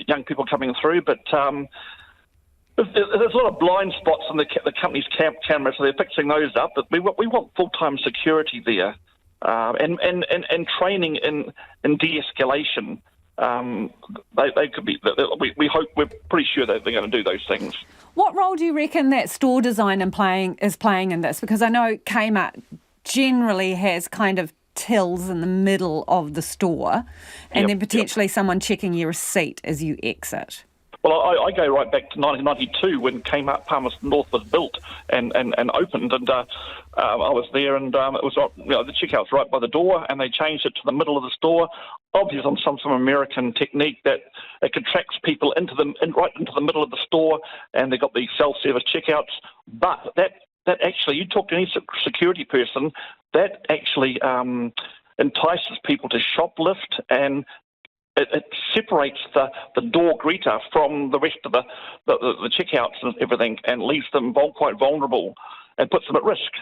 Young people coming through, but. There's a lot of blind spots in the company's cameras, so they're fixing those up. But we want full-time security there. and training in de-escalation. They could be. We're pretty sure that they're going to do those things. What role do you reckon that store design is playing in this? Because I know Kmart generally has kind of tills in the middle of the store, and then potentially someone checking your receipt as you exit. Well, I go right back to 1992 when Kmart Palmerston North was built and opened, and I was there, and it was the checkout's right by the door, and they changed it to the middle of the store, obviously on some American technique that it contracts people right into the middle of the store, and they got the self-service checkouts. But that actually, you talk to any security person, that actually entices people to shoplift, and it separates the door greeter from the rest of the checkouts and everything, and leaves them quite vulnerable and puts them at risk.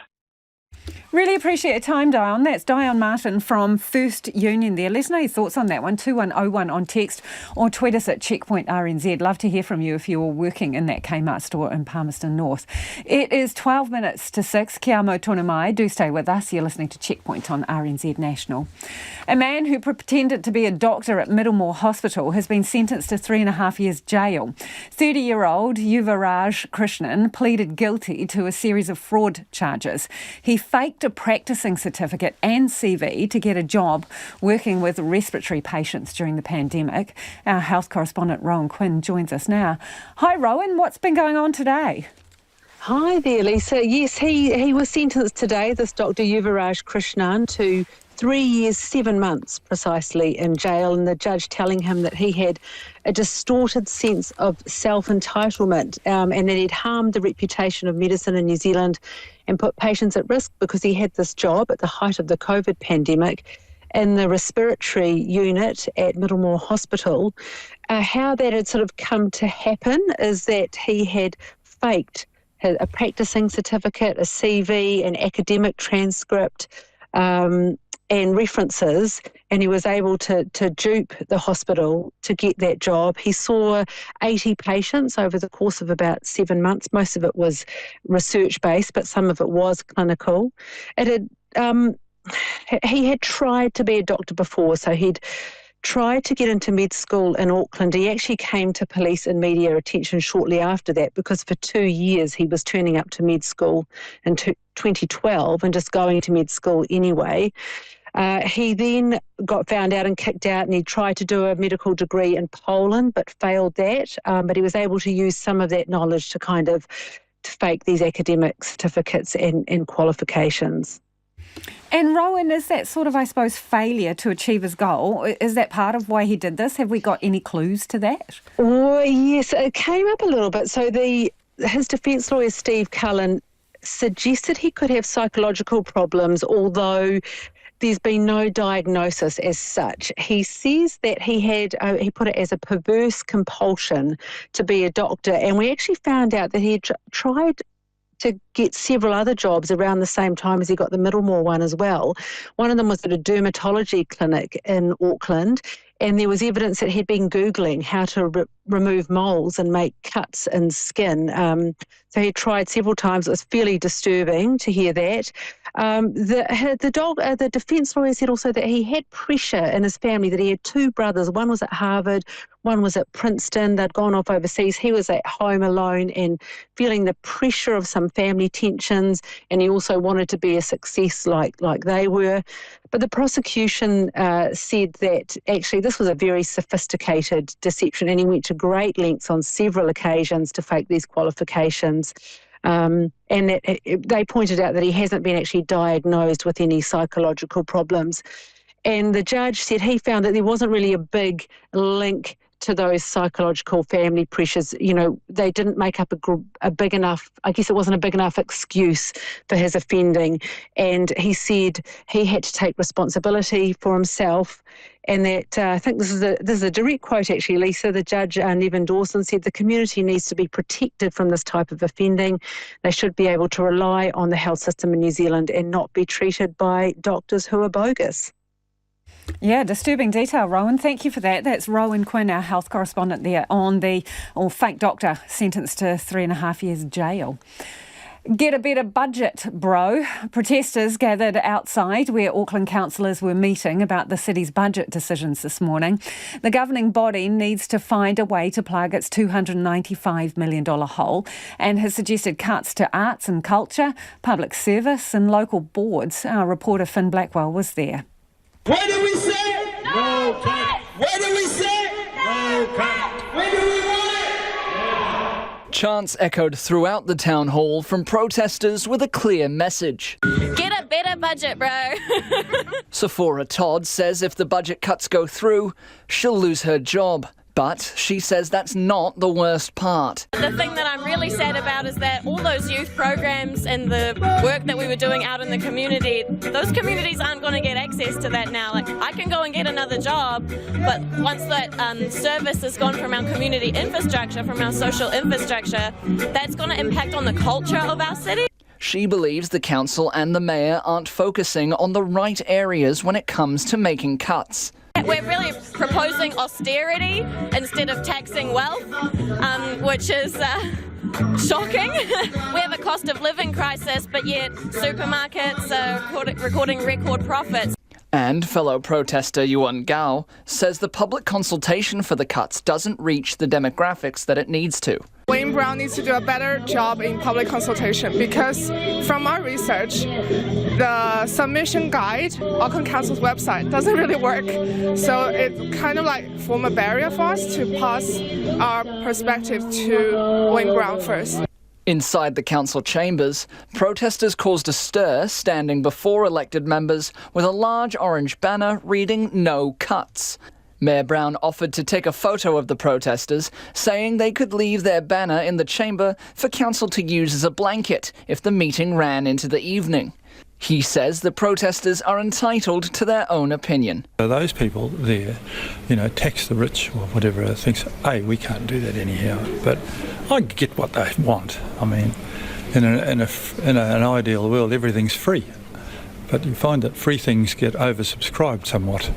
Really appreciate your time, Dion. That's Dion Martin from First Union there. Let us know your thoughts on that one, 2101 on text, or tweet us at Checkpoint RNZ. Love to hear from you if you're working in that Kmart store in Palmerston North. It is 12 minutes to 6. Kia mau tōna mai. Do stay with us. You're listening to Checkpoint on RNZ National. A man who pretended to be a doctor at Middlemore Hospital has been sentenced to 3.5 years jail. 30-year-old Yuvaraj Krishnan pleaded guilty to a series of fraud charges. He faked a practicing certificate and CV to get a job working with respiratory patients during the pandemic. Our health correspondent Rowan Quinn joins us now. Hi Rowan, what's been going on today? Hi there, Lisa. Yes, he was sentenced today, this Dr. Yuvaraj Krishnan, to 3 years, 7 months precisely in jail, and the judge telling him that he had a distorted sense of self-entitlement and that he'd harmed the reputation of medicine in New Zealand and put patients at risk because he had this job at the height of the COVID pandemic in the respiratory unit at Middlemore Hospital. How that had sort of come to happen is that he had faked a practicing certificate, a CV, an academic transcript, and references, and he was able to dupe the hospital to get that job. He saw 80 patients over the course of about 7 months. Most of it was research-based, but some of it was clinical. He had tried to be a doctor before, so he'd tried to get into med school in Auckland. He actually came to police and media attention shortly after that because for 2 years he was turning up to med school in 2012 and just going to med school anyway. He then got found out and kicked out, and he tried to do a medical degree in Poland but failed that. But he was able to use some of that knowledge to fake these academic certificates and qualifications. And Rowan, is that sort of, I suppose, failure to achieve his goal, is that part of why he did this? Have we got any clues to that? Oh, yes, it came up a little bit. So his defence lawyer, Steve Cullen, suggested he could have psychological problems, although there's been no diagnosis as such. He says that he put it as a perverse compulsion to be a doctor, and we actually found out that he had tried to get several other jobs around the same time as he got the Middlemore one as well. One of them was at a dermatology clinic in Auckland, and there was evidence that he'd been Googling how to remove moles and make cuts in skin. So he tried several times. It was fairly disturbing to hear that. The defence lawyer said also that he had pressure in his family, that he had two brothers. One was at Harvard, one was at Princeton. They'd gone off overseas. He was at home alone and feeling the pressure of some family tensions, and he also wanted to be a success like they were. But the prosecution said that actually this was a very sophisticated deception, and he went to great lengths on several occasions to fake these qualifications. And they pointed out that he hasn't been actually diagnosed with any psychological problems. And the judge said he found that there wasn't really a big link to those psychological family pressures. You know, they didn't make up a big enough, I guess it wasn't a big enough excuse for his offending. And he said he had to take responsibility for himself. And that, I think this is a direct quote actually, Lisa. The judge, Nevin Dawson, said the community needs to be protected from this type of offending. They should be able to rely on the health system in New Zealand and not be treated by doctors who are bogus. Yeah, disturbing detail, Rowan. Thank you for that. That's Rowan Quinn, our health correspondent there on the fake doctor sentenced to 3.5 years jail. Get a better budget, bro. Protesters gathered outside where Auckland councillors were meeting about the city's budget decisions this morning. The governing body needs to find a way to plug its $295 million hole and has suggested cuts to arts and culture, public service and local boards. Our reporter Finn Blackwell was there. What do we say? No cut. What do we say? No cut. When do we want it? Chants echoed throughout the town hall from protesters with a clear message. Get a better budget, bro. Sephora Todd says if the budget cuts go through, she'll lose her job. But she says that's not the worst part. The thing that I'm really sad about is that all those youth programs and the work that we were doing out in the community, those communities aren't going to get access to that now. Like, I can go and get another job, but once that service has gone from our community infrastructure, from our social infrastructure, that's going to impact on the culture of our city. She believes the council and the mayor aren't focusing on the right areas when it comes to making cuts. We're really proposing austerity instead of taxing wealth, which is shocking. We have a cost of living crisis, but yet supermarkets are recording record profits. And fellow protester Yuan Gao says the public consultation for the cuts doesn't reach the demographics that it needs to. Wayne Brown needs to do a better job in public consultation because from our research, the submission guide, Auckland Council's website, doesn't really work. So it kind of like form a barrier for us to pass our perspective to Wayne Brown first. Inside the council chambers, protesters caused a stir standing before elected members with a large orange banner reading "No Cuts." Mayor Brown offered to take a photo of the protesters, saying they could leave their banner in the chamber for council to use as a blanket if the meeting ran into the evening. He says the protesters are entitled to their own opinion. Those people there, tax the rich or whatever, thinks, we can't do that anyhow. But I get what they want. I mean, in an ideal world, everything's free. But you find that free things get oversubscribed somewhat.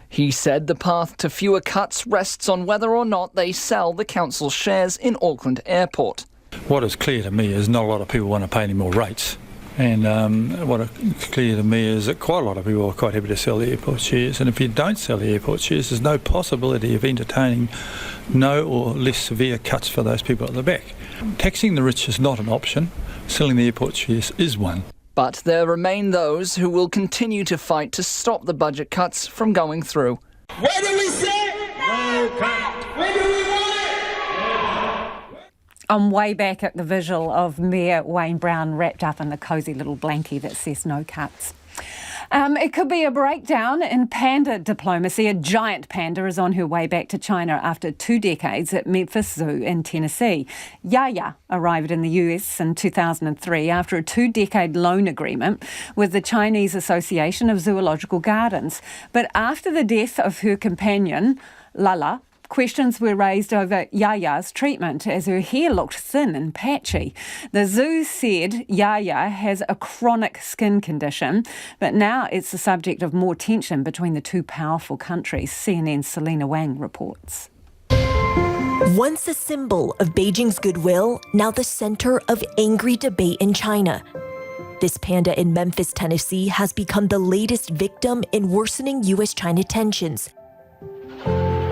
He said the path to fewer cuts rests on whether or not they sell the council's shares in Auckland Airport. What is clear to me is not a lot of people want to pay any more rates. And what is clear to me is that quite a lot of people are quite happy to sell the airport shares. And if you don't sell the airport shares, there's no possibility of entertaining no or less severe cuts for those people at the back. Taxing the rich is not an option. Selling the airport shares is one. But there remain those who will continue to fight to stop the budget cuts from going through. What do we say? No cut. When do we want it? I'm way back at the visual of Mayor Wayne Brown wrapped up in the cosy little blankie that says "No Cuts." It could be a breakdown in panda diplomacy. A giant panda is on her way back to China after 2 decades at Memphis Zoo in Tennessee. Yaya arrived in the US in 2003 after a 2-decade loan agreement with the Chinese Association of Zoological Gardens. But after the death of her companion, Lala, questions were raised over Yaya's treatment as her hair looked thin and patchy. The zoo said Yaya has a chronic skin condition, but now it's the subject of more tension between the two powerful countries. CNN's Selena Wang reports. Once a symbol of Beijing's goodwill, now the center of angry debate in China. This panda in Memphis, Tennessee has become the latest victim in worsening US-China tensions.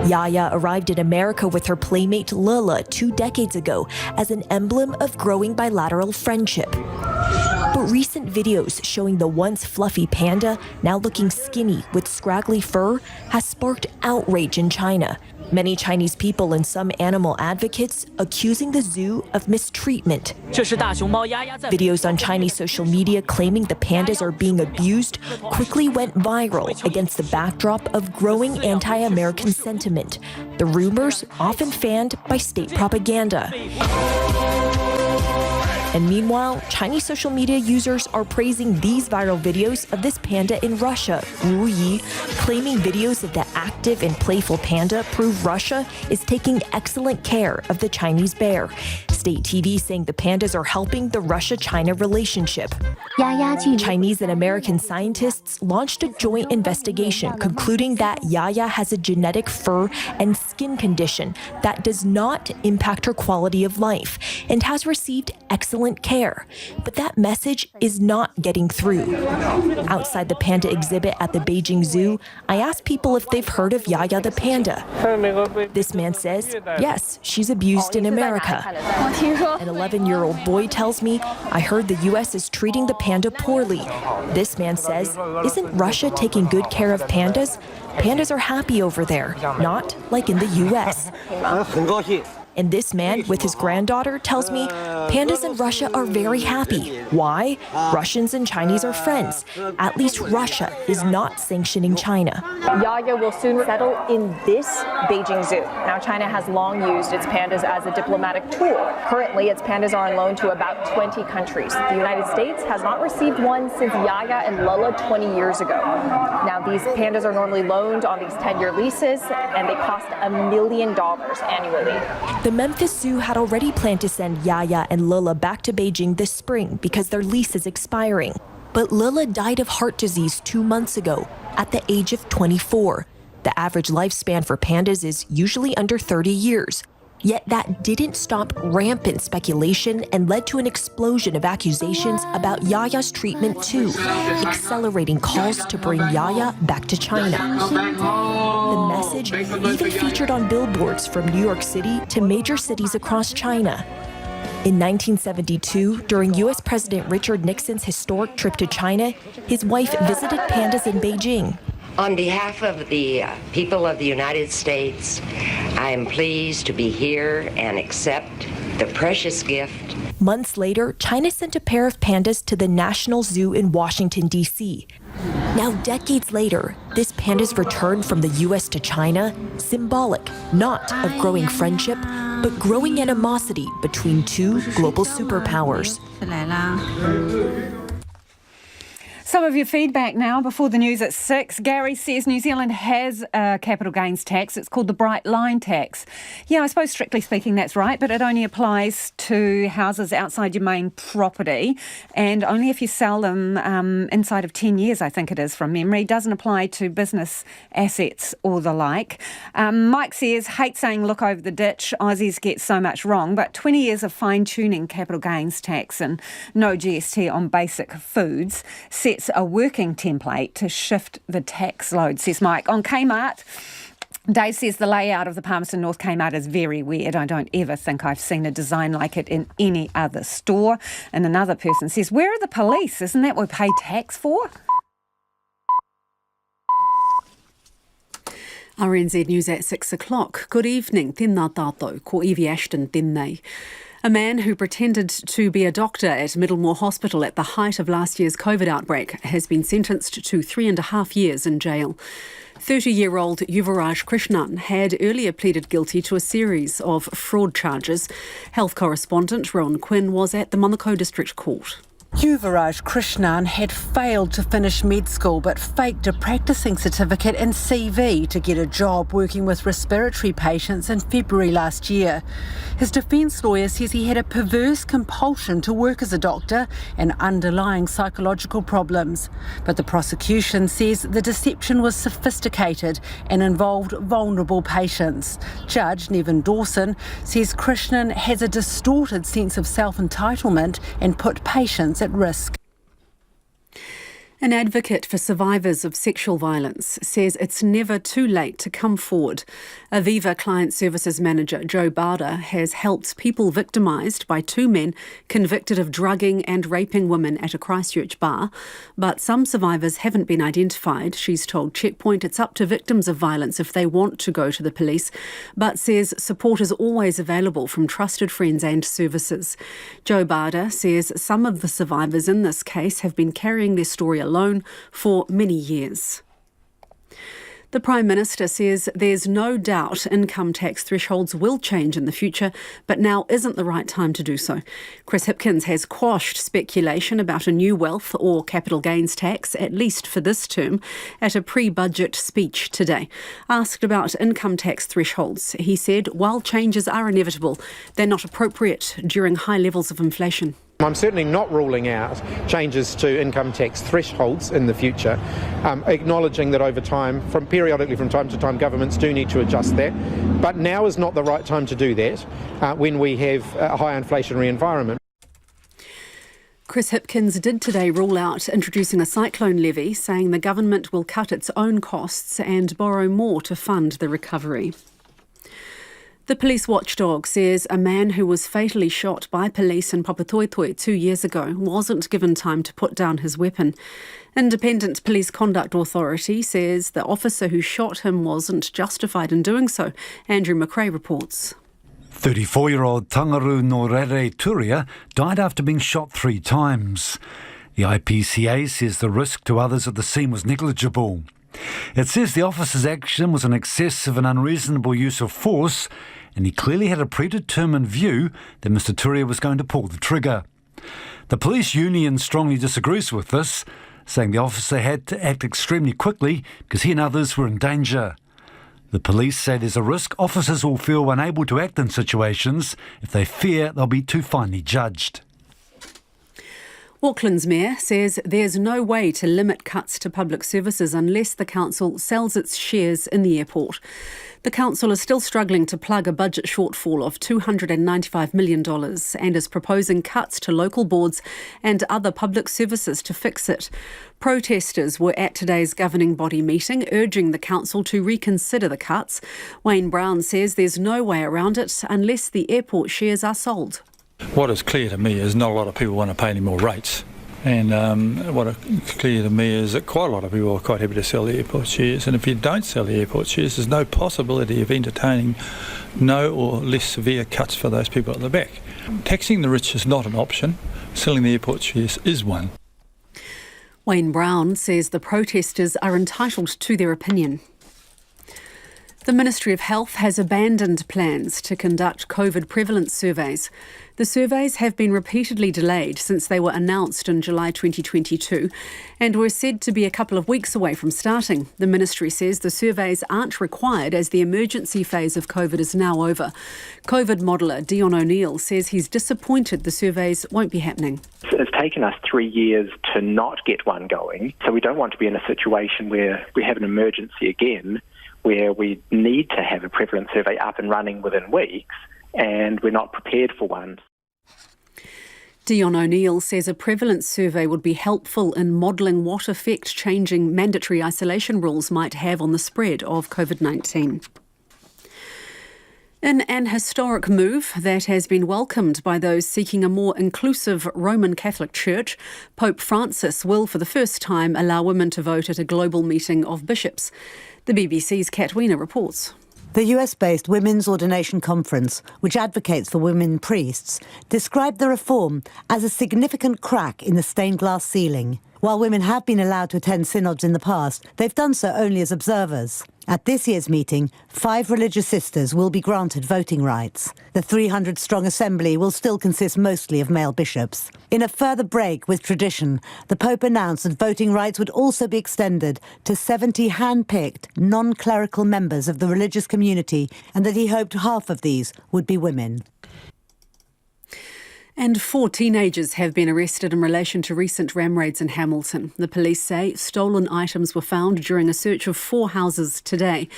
Yaya arrived in America with her playmate Lila 2 decades ago as an emblem of growing bilateral friendship. But recent videos showing the once fluffy panda, now looking skinny with scraggly fur, has sparked outrage in China. Many Chinese people and some animal advocates accusing the zoo of mistreatment. Videos on Chinese social media claiming the pandas are being abused quickly went viral against the backdrop of growing anti-American sentiment, the rumors often fanned by state propaganda. And meanwhile, Chinese social media users are praising these viral videos of this panda in Russia, Wu Yi, claiming videos of the active and playful panda prove Russia is taking excellent care of the Chinese bear. state TV saying the pandas are helping the Russia-China relationship. Chinese and American scientists launched a joint investigation concluding that Yaya has a genetic fur and skin condition that does not impact her quality of life and has received excellent care. But that message is not getting through. Outside the panda exhibit at the Beijing Zoo, I asked people if they've heard of Yaya the panda. This man says, yes, she's abused in America. An 11-year-old boy tells me, I heard the U.S. is treating the panda poorly. This man says, isn't Russia taking good care of pandas? Pandas are happy over there, not like in the U.S. And this man, with his granddaughter, tells me pandas in Russia are very happy. Why? Russians and Chinese are friends. At least Russia is not sanctioning China. Yaya will soon settle in this Beijing Zoo. Now, China has long used its pandas as a diplomatic tool. Currently, its pandas are on loan to about 20 countries. The United States has not received one since Yaya and Lola 20 years ago. Now, these pandas are normally loaned on these 10-year leases, and they cost $1 million annually. The Memphis Zoo had already planned to send Yaya and Lila back to Beijing this spring because their lease is expiring. But Lila died of heart disease 2 months ago at the age of 24. The average lifespan for pandas is usually under 30 years. Yet that didn't stop rampant speculation and led to an explosion of accusations about Yaya's treatment too, accelerating calls to bring Yaya back to China. The message even featured on billboards from New York City to major cities across China. In 1972, during U.S. President Richard Nixon's historic trip to China, his wife visited pandas in Beijing. On behalf of the people of the United States, I am pleased to be here and accept the precious gift. Months later, China sent a pair of pandas to the National Zoo in Washington, D.C. Now, decades later, this panda's return from the U.S. to China, symbolic not of growing friendship, but growing animosity between two global superpowers. Some of your feedback now before the news at 6. Gary says New Zealand has a capital gains tax. It's called the Bright Line tax. Yeah, I suppose strictly speaking that's right, but it only applies to houses outside your main property and only if you sell them inside of 10 years, I think it is from memory. It doesn't apply to business assets or the like. Mike says, hate saying look over the ditch. Aussies get so much wrong, but 20 years of fine-tuning capital gains tax and no GST on basic foods sets a working template to shift the tax load, says Mike. On Kmart, Dave says the layout of the Palmerston North Kmart is very weird. I don't ever think I've seen a design like it in any other store. And another person says, where are the police? Isn't that what we pay tax for? RNZ News at 6 o'clock. Good evening. Tēnā tātou, ko Evie Ashton tēnei. A man who pretended to be a doctor at Middlemore Hospital at the height of last year's COVID outbreak has been sentenced to 3.5 years in jail. 30-year-old Yuvaraj Krishnan had earlier pleaded guilty to a series of fraud charges. Health correspondent Ron Quinn was at the Manukau District Court. Yuvaraj Krishnan had failed to finish med school but faked a practising certificate and CV to get a job working with respiratory patients in February last year. His defence lawyer says he had a perverse compulsion to work as a doctor and underlying psychological problems. But the prosecution says the deception was sophisticated and involved vulnerable patients. Judge Nevin Dawson says Krishnan has a distorted sense of self-entitlement and put patients at risk. An advocate for survivors of sexual violence says it's never too late to come forward. Aviva Client Services Manager Joe Barder has helped people victimised by two men convicted of drugging and raping women at a Christchurch bar. But some survivors haven't been identified. She's told Checkpoint it's up to victims of violence if they want to go to the police, but says support is always available from trusted friends and services. Joe Barder says some of the survivors in this case have been carrying their story alone for many years. The Prime Minister says there's no doubt income tax thresholds will change in the future, but now isn't the right time to do so. Chris Hipkins has quashed speculation about a new wealth or capital gains tax, at least for this term, at a pre-budget speech today. Asked about income tax thresholds, he said while changes are inevitable, they're not appropriate during high levels of inflation. I'm certainly not ruling out changes to income tax thresholds in the future, acknowledging that over time, periodically from time to time, governments do need to adjust that. But now is not the right time to do that when we have a high inflationary environment. Chris Hipkins did today rule out introducing a cyclone levy, saying the government will cut its own costs and borrow more to fund the recovery. The police watchdog says a man who was fatally shot by police in Papatoetoe 2 years ago wasn't given time to put down his weapon. Independent Police Conduct Authority says the officer who shot him wasn't justified in doing so. Andrew McRae reports. 34-year-old Tangaru Norere Turia died after being shot 3 times. The IPCA says the risk to others at the scene was negligible. It says the officer's action was an excessive and unreasonable use of force, and he clearly had a predetermined view that Mr. Turia was going to pull the trigger. The police union strongly disagrees with this, saying the officer had to act extremely quickly because he and others were in danger. The police say there's a risk officers will feel unable to act in situations if they fear they'll be too finely judged. Auckland's mayor says there's no way to limit cuts to public services unless the council sells its shares in the airport. The council is still struggling to plug a budget shortfall of $295 million and is proposing cuts to local boards and other public services to fix it. Protesters were at today's governing body meeting urging the council to reconsider the cuts. Wayne Brown says there's no way around it unless the airport shares are sold. What is clear to me is not a lot of people want to pay any more rates. And what is clear to me is that quite a lot of people are quite happy to sell the airport shares. And if you don't sell the airport shares, there's no possibility of entertaining no or less severe cuts for those people at the back. Taxing the rich is not an option. Selling the airport shares is one. Wayne Brown says the protesters are entitled to their opinion. The Ministry of Health has abandoned plans to conduct COVID prevalence surveys. The surveys have been repeatedly delayed since they were announced in July 2022 and were said to be a couple of weeks away from starting. The Ministry says the surveys aren't required as the emergency phase of COVID is now over. COVID modeller Dion O'Neill says he's disappointed the surveys won't be happening. It's taken us 3 years to not get one going, so we don't want to be in a situation where we have an emergency again, where we need to have a prevalence survey up and running within weeks, and we're not prepared for one. Dion O'Neill says a prevalence survey would be helpful in modelling what effect changing mandatory isolation rules might have on the spread of COVID-19. In an historic move that has been welcomed by those seeking a more inclusive Roman Catholic Church, Pope Francis will for the first time allow women to vote at a global meeting of bishops. The BBC's Kat Weiner reports. The US-based Women's Ordination Conference, which advocates for women priests, described the reform as a significant crack in the stained glass ceiling. While women have been allowed to attend synods in the past, they've done so only as observers. At this year's meeting, 5 religious sisters will be granted voting rights. The 300-strong assembly will still consist mostly of male bishops. In a further break with tradition, the Pope announced that voting rights would also be extended to 70 hand-picked, non-clerical members of the religious community, and that he hoped half of these would be women. And 4 teenagers have been arrested in relation to recent ram raids in Hamilton. The police say stolen items were found during a search of 4 houses today.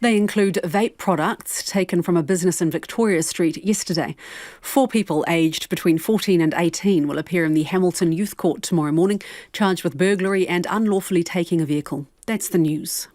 They include vape products taken from a business in Victoria Street yesterday. 4 people aged between 14 and 18 will appear in the Hamilton Youth Court tomorrow morning, charged with burglary and unlawfully taking a vehicle. That's the news.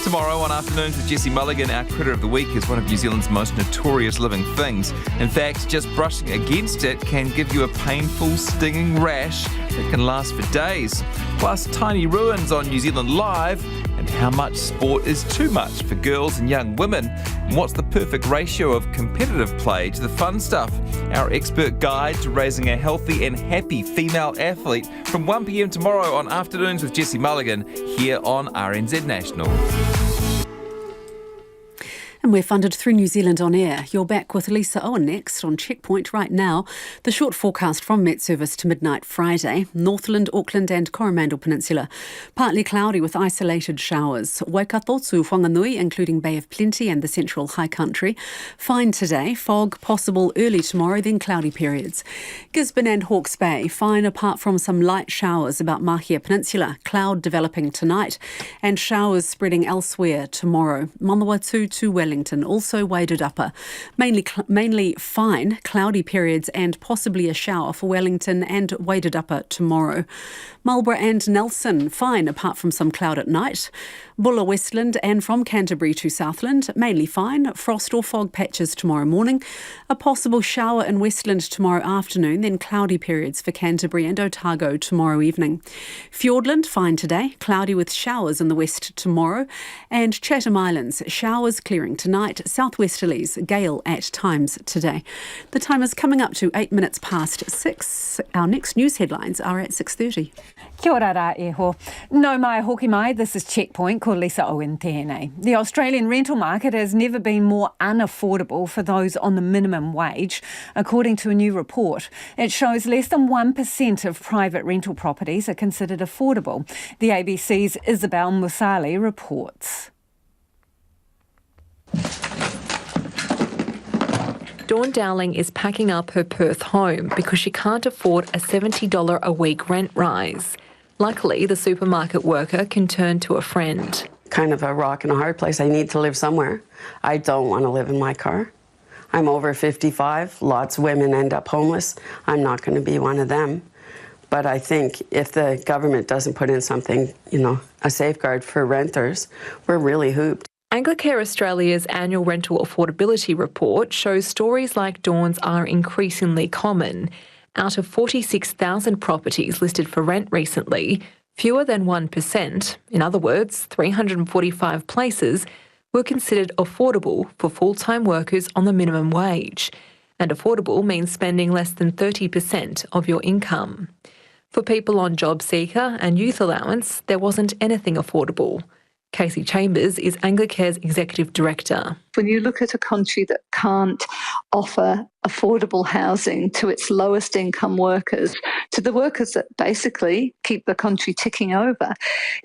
Tomorrow on Afternoons with Jessie Mulligan, our Critter of the Week is one of New Zealand's most notorious living things. In fact, just brushing against it can give you a painful, stinging rash that can last for days. Plus, tiny ruins on New Zealand Live and how much sport is too much for girls and young women. And what's the perfect ratio of competitive play to the fun stuff? Our expert guide to raising a healthy and happy female athlete from 1 p.m. tomorrow on Afternoons with Jessie Mulligan here on RNZ National. And we're funded through New Zealand On Air. You're back with Lisa Owen next on Checkpoint right now. The short forecast from Met Service to midnight Friday. Northland, Auckland and Coromandel Peninsula. Partly cloudy with isolated showers. Waikato to Whanganui, including Bay of Plenty and the central high country. Fine today. Fog possible early tomorrow, then cloudy periods. Gisborne and Hawke's Bay. Fine apart from some light showers about Mahia Peninsula. Cloud developing tonight and showers spreading elsewhere tomorrow. Manawatu to Wellington, also Waded Upper. Mainly fine, cloudy periods and possibly a shower for Wellington and Waded Upper tomorrow. Marlborough and Nelson, fine apart from some cloud at night. Bulla Westland and from Canterbury to Southland, mainly fine. Frost or fog patches tomorrow morning. A possible shower in Westland tomorrow afternoon, then cloudy periods for Canterbury and Otago tomorrow evening. Fiordland, fine today. Cloudy with showers in the west tomorrow. And Chatham Islands, showers clearing tonight. Southwesterlies, gale at times today. The time is coming up to 8 minutes past 6. Our next news headlines are at 6:30. Kia ora rā iho. No mai hoki mai, this is Checkpoint, ko Lisa Owen tēnei. The Australian rental market has never been more unaffordable for those on the minimum wage, according to a new report. It shows less than 1% of private rental properties are considered affordable. The ABC's Isabel Musali reports. Dawn Dowling is packing up her Perth home because she can't afford a $70 a week rent rise. Luckily, the supermarket worker can turn to a friend. Kind of a rock and a hard place. I need to live somewhere. I don't want to live in my car. I'm over 55. Lots of women end up homeless. I'm not going to be one of them. But I think if the government doesn't put in something, a safeguard for renters, we're really hooped. Anglicare Australia's annual rental affordability report shows stories like Dawn's are increasingly common. Out of 46,000 properties listed for rent recently, fewer than 1%, in other words, 345 places, were considered affordable for full-time workers on the minimum wage. And affordable means spending less than 30% of your income. For people on job seeker and youth allowance, there wasn't anything affordable. Casey Chambers is Anglicare's executive director. When you look at a country that can't offer affordable housing to its lowest income workers, to the workers that basically keep the country ticking over,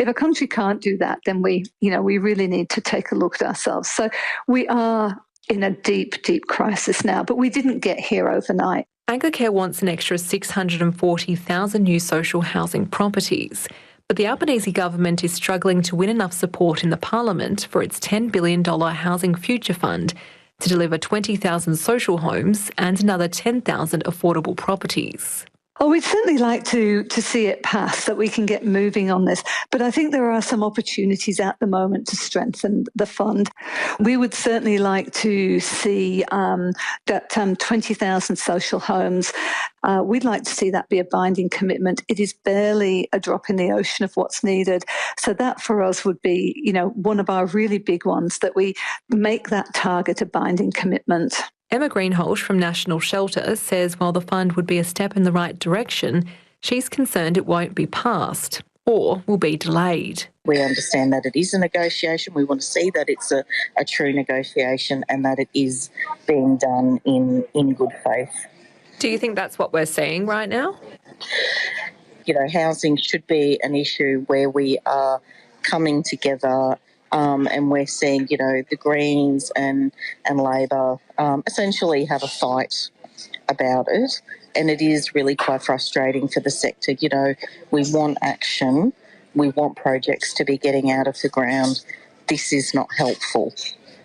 if a country can't do that, then we really need to take a look at ourselves. So we are in a deep, deep crisis now, but we didn't get here overnight. Anglicare wants an extra 640,000 new social housing properties. But the Albanese government is struggling to win enough support in the Parliament for its $10 billion Housing Future Fund to deliver 20,000 social homes and another 10,000 affordable properties. Oh, we'd certainly like to see it pass, that we can get moving on this. But I think there are some opportunities at the moment to strengthen the fund. We would certainly like to see that 20,000 social homes. We'd like to see that be a binding commitment. It is barely a drop in the ocean of what's needed. So that for us would be, one of our really big ones, that we make that target a binding commitment. Emma Greenhalgh from National Shelter says while the fund would be a step in the right direction, she's concerned it won't be passed or will be delayed. We understand that it is a negotiation. We want to see that it's a true negotiation and that it is being done in good faith. Do you think that's what we're seeing right now? Housing should be an issue where we are coming together and we're seeing, the Greens and Labor essentially have a fight about it. And it is really quite frustrating for the sector. We want action. We want projects to be getting out of the ground. This is not helpful,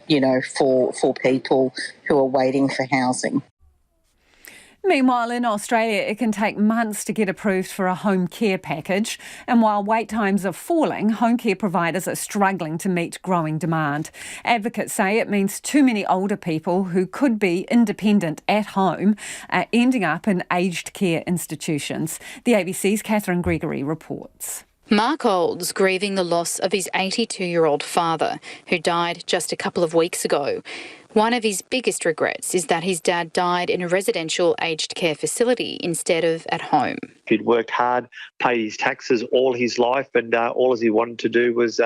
for people who are waiting for housing. Meanwhile, in Australia, it can take months to get approved for a home care package. And while wait times are falling, home care providers are struggling to meet growing demand. Advocates say it means too many older people who could be independent at home are ending up in aged care institutions. The ABC's Catherine Gregory reports. Mark Olds grieving the loss of his 82-year-old father, who died just a couple of weeks ago. One of his biggest regrets is that his dad died in a residential aged care facility instead of at home. He'd worked hard, paid his taxes all his life, and all he wanted to do was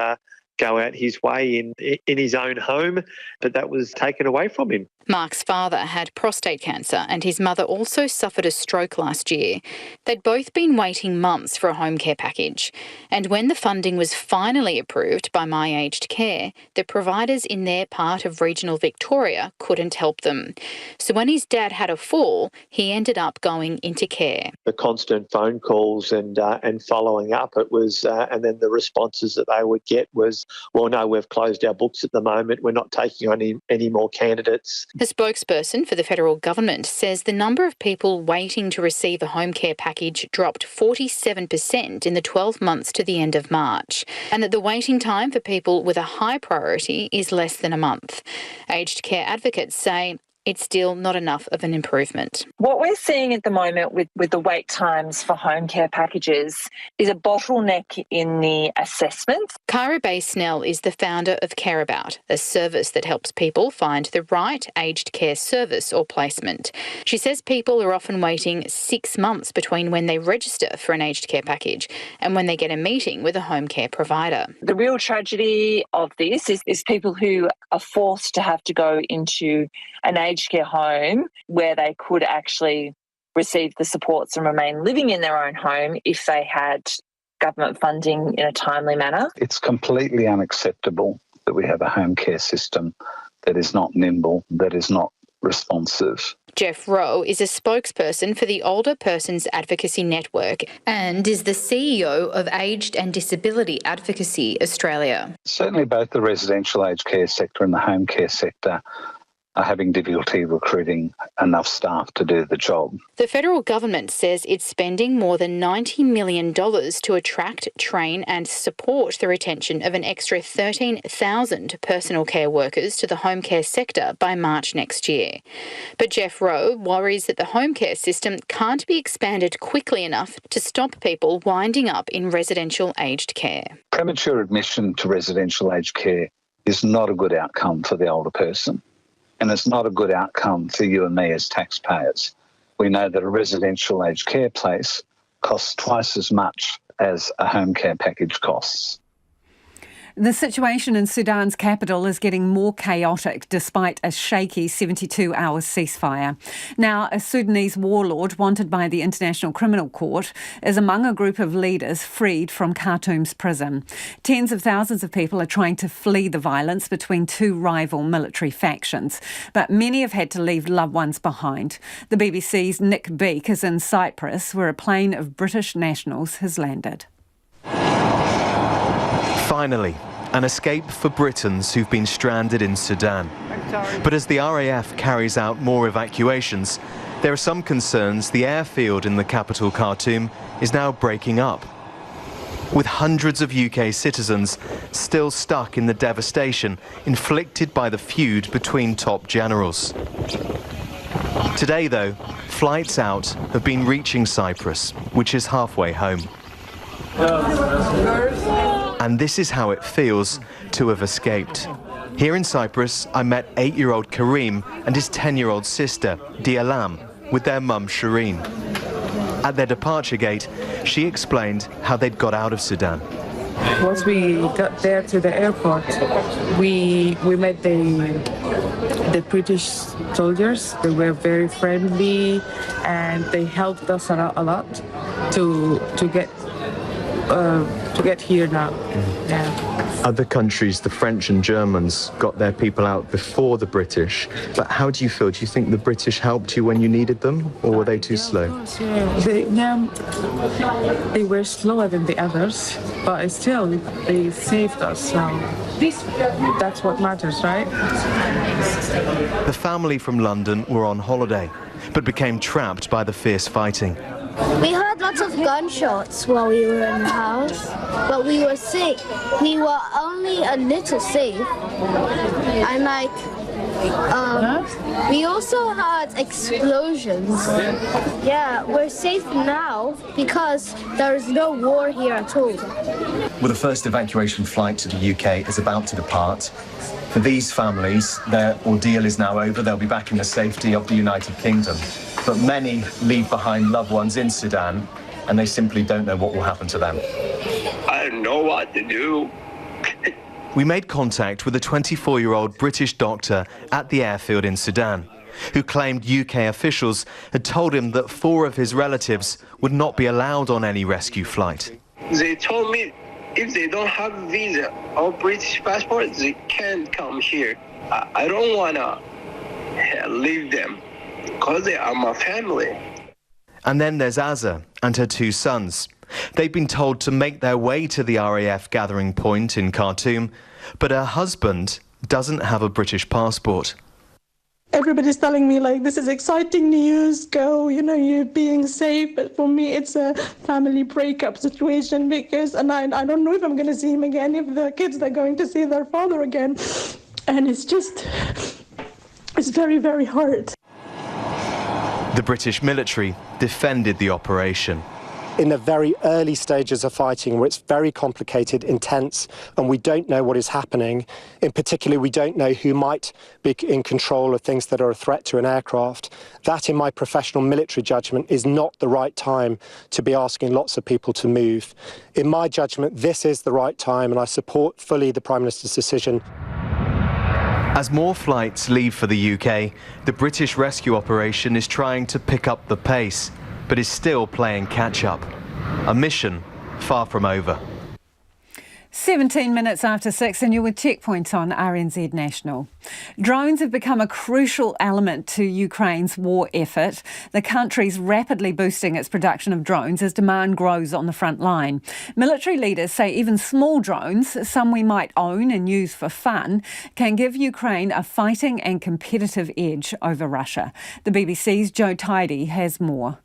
go out his way in his own home, but that was taken away from him. Mark's father had prostate cancer and his mother also suffered a stroke last year. They'd both been waiting months for a home care package. And when the funding was finally approved by My Aged Care, the providers in their part of regional Victoria couldn't help them. So when his dad had a fall, he ended up going into care. The constant phone calls and following up, it was, and then the responses that they would get was, well, no, we've closed our books at the moment. We're not taking on any more candidates. A spokesperson for the federal government says the number of people waiting to receive a home care package dropped 47% in the 12 months to the end of March, and that the waiting time for people with a high priority is less than a month. Aged care advocates say it's still not enough of an improvement. What we're seeing at the moment with the wait times for home care packages is a bottleneck in the assessment. Kyra Bay-Snell is the founder of Care About, a service that helps people find the right aged care service or placement. She says people are often waiting 6 months between when they register for an aged care package and when they get a meeting with a home care provider. The real tragedy of this is people who are forced to have to go into an aged care home where they could actually receive the supports and remain living in their own home if they had government funding in a timely manner. It's completely unacceptable that we have a home care system that is not nimble, that is not responsive. Jeff Rowe is a spokesperson for the Older Persons Advocacy Network and is the CEO of Aged and Disability Advocacy Australia. Certainly both the residential aged care sector and the home care sector are having difficulty recruiting enough staff to do the job. The federal government says it's spending more than $90 million to attract, train and support the retention of an extra 13,000 personal care workers to the home care sector by March next year. But Jeff Rowe worries that the home care system can't be expanded quickly enough to stop people winding up in residential aged care. Premature admission to residential aged care is not a good outcome for the older person. And it's not a good outcome for you and me as taxpayers. We know that a residential aged care place costs twice as much as a home care package costs. The situation in Sudan's capital is getting more chaotic despite a shaky 72-hour ceasefire. Now, a Sudanese warlord wanted by the International Criminal Court is among a group of leaders freed from Khartoum's prison. Tens of thousands of people are trying to flee the violence between two rival military factions, but many have had to leave loved ones behind. The BBC's Nick Beak is in Cyprus, where a plane of British nationals has landed. Finally, an escape for Britons who've been stranded in Sudan. But as the RAF carries out more evacuations, there are some concerns the airfield in the capital Khartoum is now breaking up, with hundreds of UK citizens still stuck in the devastation inflicted by the feud between top generals. Today, though, flights out have been reaching Cyprus, which is halfway home. And this is how it feels to have escaped. Here in Cyprus, I met 8-year-old Karim and his 10-year-old sister, Dialam, with their mum, Shireen. At their departure gate, she explained how they'd got out of Sudan. Once we got there to the airport, we met the British soldiers. They were very friendly and they helped us a lot to get here now. Yeah. Other countries, the French and Germans, got their people out before the British. But how do you feel? Do you think the British helped you when you needed them, or were they too slow? They were slower than the others, but still they saved us. So that's what matters, right? The family from London were on holiday, but became trapped by the fierce fighting. We heard lots of gunshots while we were in the house, but we were safe. We were only a little safe. And We also had explosions. Yeah, we're safe now because there is no war here at all. Well, the first evacuation flight to the UK is about to depart. For these families, their ordeal is now over. They'll be back in the safety of the United Kingdom. But many leave behind loved ones in Sudan, and they simply don't know what will happen to them. I don't know what to do. We made contact with a 24-year-old British doctor at the airfield in Sudan, who claimed UK officials had told him that 4 of his relatives would not be allowed on any rescue flight. They told me if they don't have a visa or British passport, they can't come here. I don't want to leave them because they are my family. And then there's Azza and her 2 sons. They've been told to make their way to the RAF gathering point in Khartoum, but her husband doesn't have a British passport. Everybody's telling me, like, this is exciting news, go, you know, you're being safe. But for me, it's a family breakup situation because, and I don't know if I'm going to see him again, if the kids are going to see their father again. And it's very, very hard. The British military defended the operation. In the very early stages of fighting, where it's very complicated, intense, and we don't know what is happening. In particular, we don't know who might be in control of things that are a threat to an aircraft. That, in my professional military judgment, is not the right time to be asking lots of people to move. In my judgment, this is the right time, and I support fully the Prime Minister's decision. As more flights leave for the UK, the British rescue operation is trying to pick up the pace, but is still playing catch-up. A mission far from over. 17 minutes after 6 and you're with Checkpoint on RNZ National. Drones have become a crucial element to Ukraine's war effort. The country's rapidly boosting its production of drones as demand grows on the front line. Military leaders say even small drones, some we might own and use for fun, can give Ukraine a fighting and competitive edge over Russia. The BBC's Joe Tidy has more.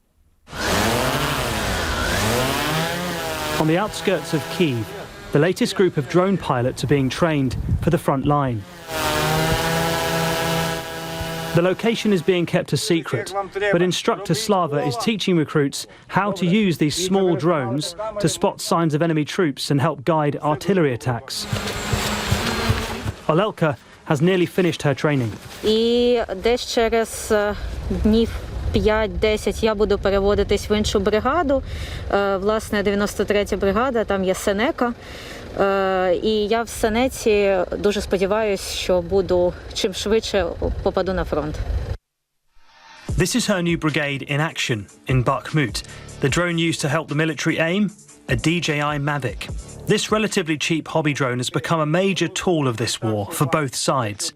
On the outskirts of Kyiv, the latest group of drone pilots are being trained for the front line. The location is being kept a secret, but instructor Slava is teaching recruits how to use these small drones to spot signs of enemy troops and help guide artillery attacks. Olelka has nearly finished her training. 5-10 я буду переводитись в іншу бригаду. Власне, 93-я бригада, там є Сенека. І я в Сенеці дуже сподіваюся, що буду чим швидше попаду на фронт. This is her new brigade in action in Bakhmut. The drone used to help the military aim, a DJI Mavic. This relatively cheap hobby drone has become a major tool of this war for both sides.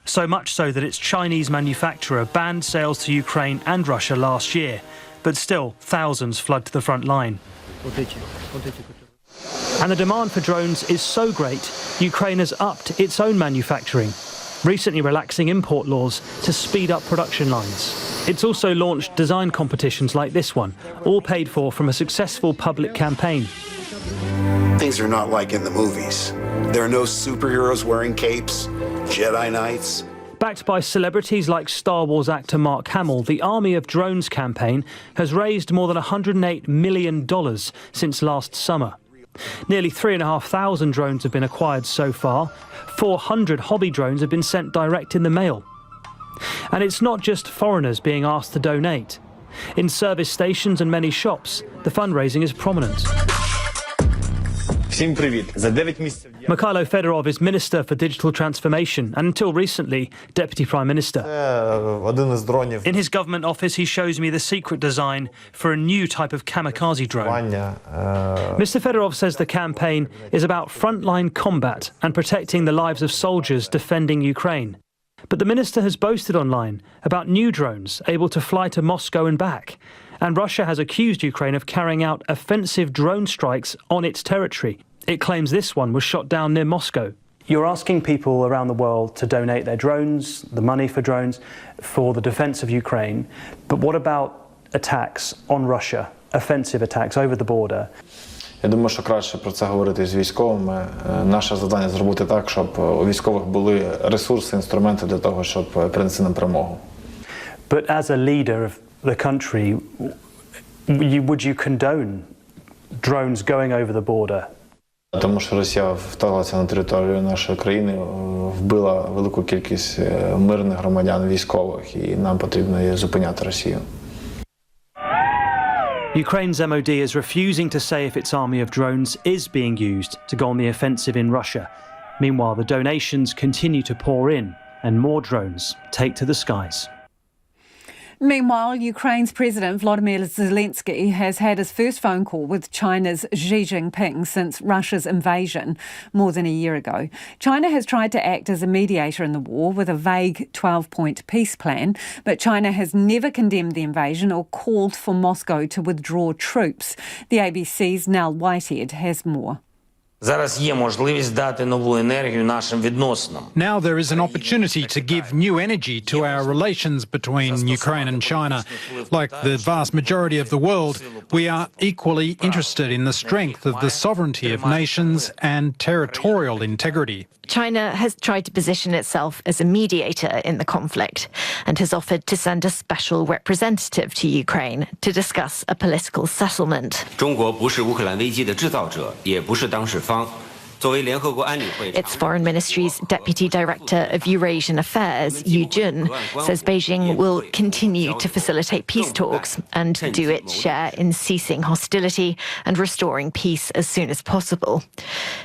So much so that its Chinese manufacturer banned sales to Ukraine and Russia last year, but still thousands flood to the front line. And the demand for drones is so great, Ukraine has upped its own manufacturing, recently relaxing import laws to speed up production lines. It's also launched design competitions like this one, all paid for from a successful public campaign. Things are not like in the movies. There are no superheroes wearing capes, Jedi Knights. Backed by celebrities like Star Wars actor Mark Hamill, the Army of Drones campaign has raised more than $108 million since last summer. Nearly 3,500 drones have been acquired so far. 400 hobby drones have been sent direct in the mail. And it's not just foreigners being asked to donate. In service stations and many shops, the fundraising is prominent. Mikhailo Fedorov is Minister for Digital Transformation and until recently Deputy Prime Minister. In his government office he shows me the secret design for a new type of kamikaze drone. Mr. Fedorov says the campaign is about frontline combat and protecting the lives of soldiers defending Ukraine. But the minister has boasted online about new drones able to fly to Moscow and back. And Russia has accused Ukraine of carrying out offensive drone strikes on its territory. It claims this one was shot down near Moscow. You're asking people around the world to donate their drones, the money for drones, for the defence of Ukraine. But what about attacks on Russia, offensive attacks over the border? Я думаю, що краще про це говорити з військовими. Наше завдання зробити так, щоб у військових були ресурси, інструменти для того, щоб принести нам перемогу. But as a leader of the country, would you condone drones going over the border? Тому що Росія вторглася на територію нашої країни, вбила велику кількість мирних громадян, військових, і нам потрібно її зупиняти Росію. Ukraine's MOD is refusing to say if its army of drones is being used to go on the offensive in Russia. Meanwhile, the donations continue to pour in and more drones take to the skies. Meanwhile, Ukraine's President Volodymyr Zelensky has had his first phone call with China's Xi Jinping since Russia's invasion more than a year ago. China has tried to act as a mediator in the war with a vague 12-point peace plan, but China has never condemned the invasion or called for Moscow to withdraw troops. The ABC's Nell Whitehead has more. Зараз є можливість дати нову енергію нашим відносинам. Now there is an opportunity to give new energy to our relations between Ukraine and China. Like the vast majority of the world, we are equally interested in the strength of the sovereignty of nations and territorial integrity. China has tried to position itself as a mediator in the conflict and has offered to send a special representative to Ukraine to discuss a political settlement. 中国不是乌克兰危机的制造者，也不是当事方。 Its Foreign Ministry's Deputy Director of Eurasian Affairs, Yu Jun, says Beijing will continue to facilitate peace talks and do its share in ceasing hostility and restoring peace as soon as possible.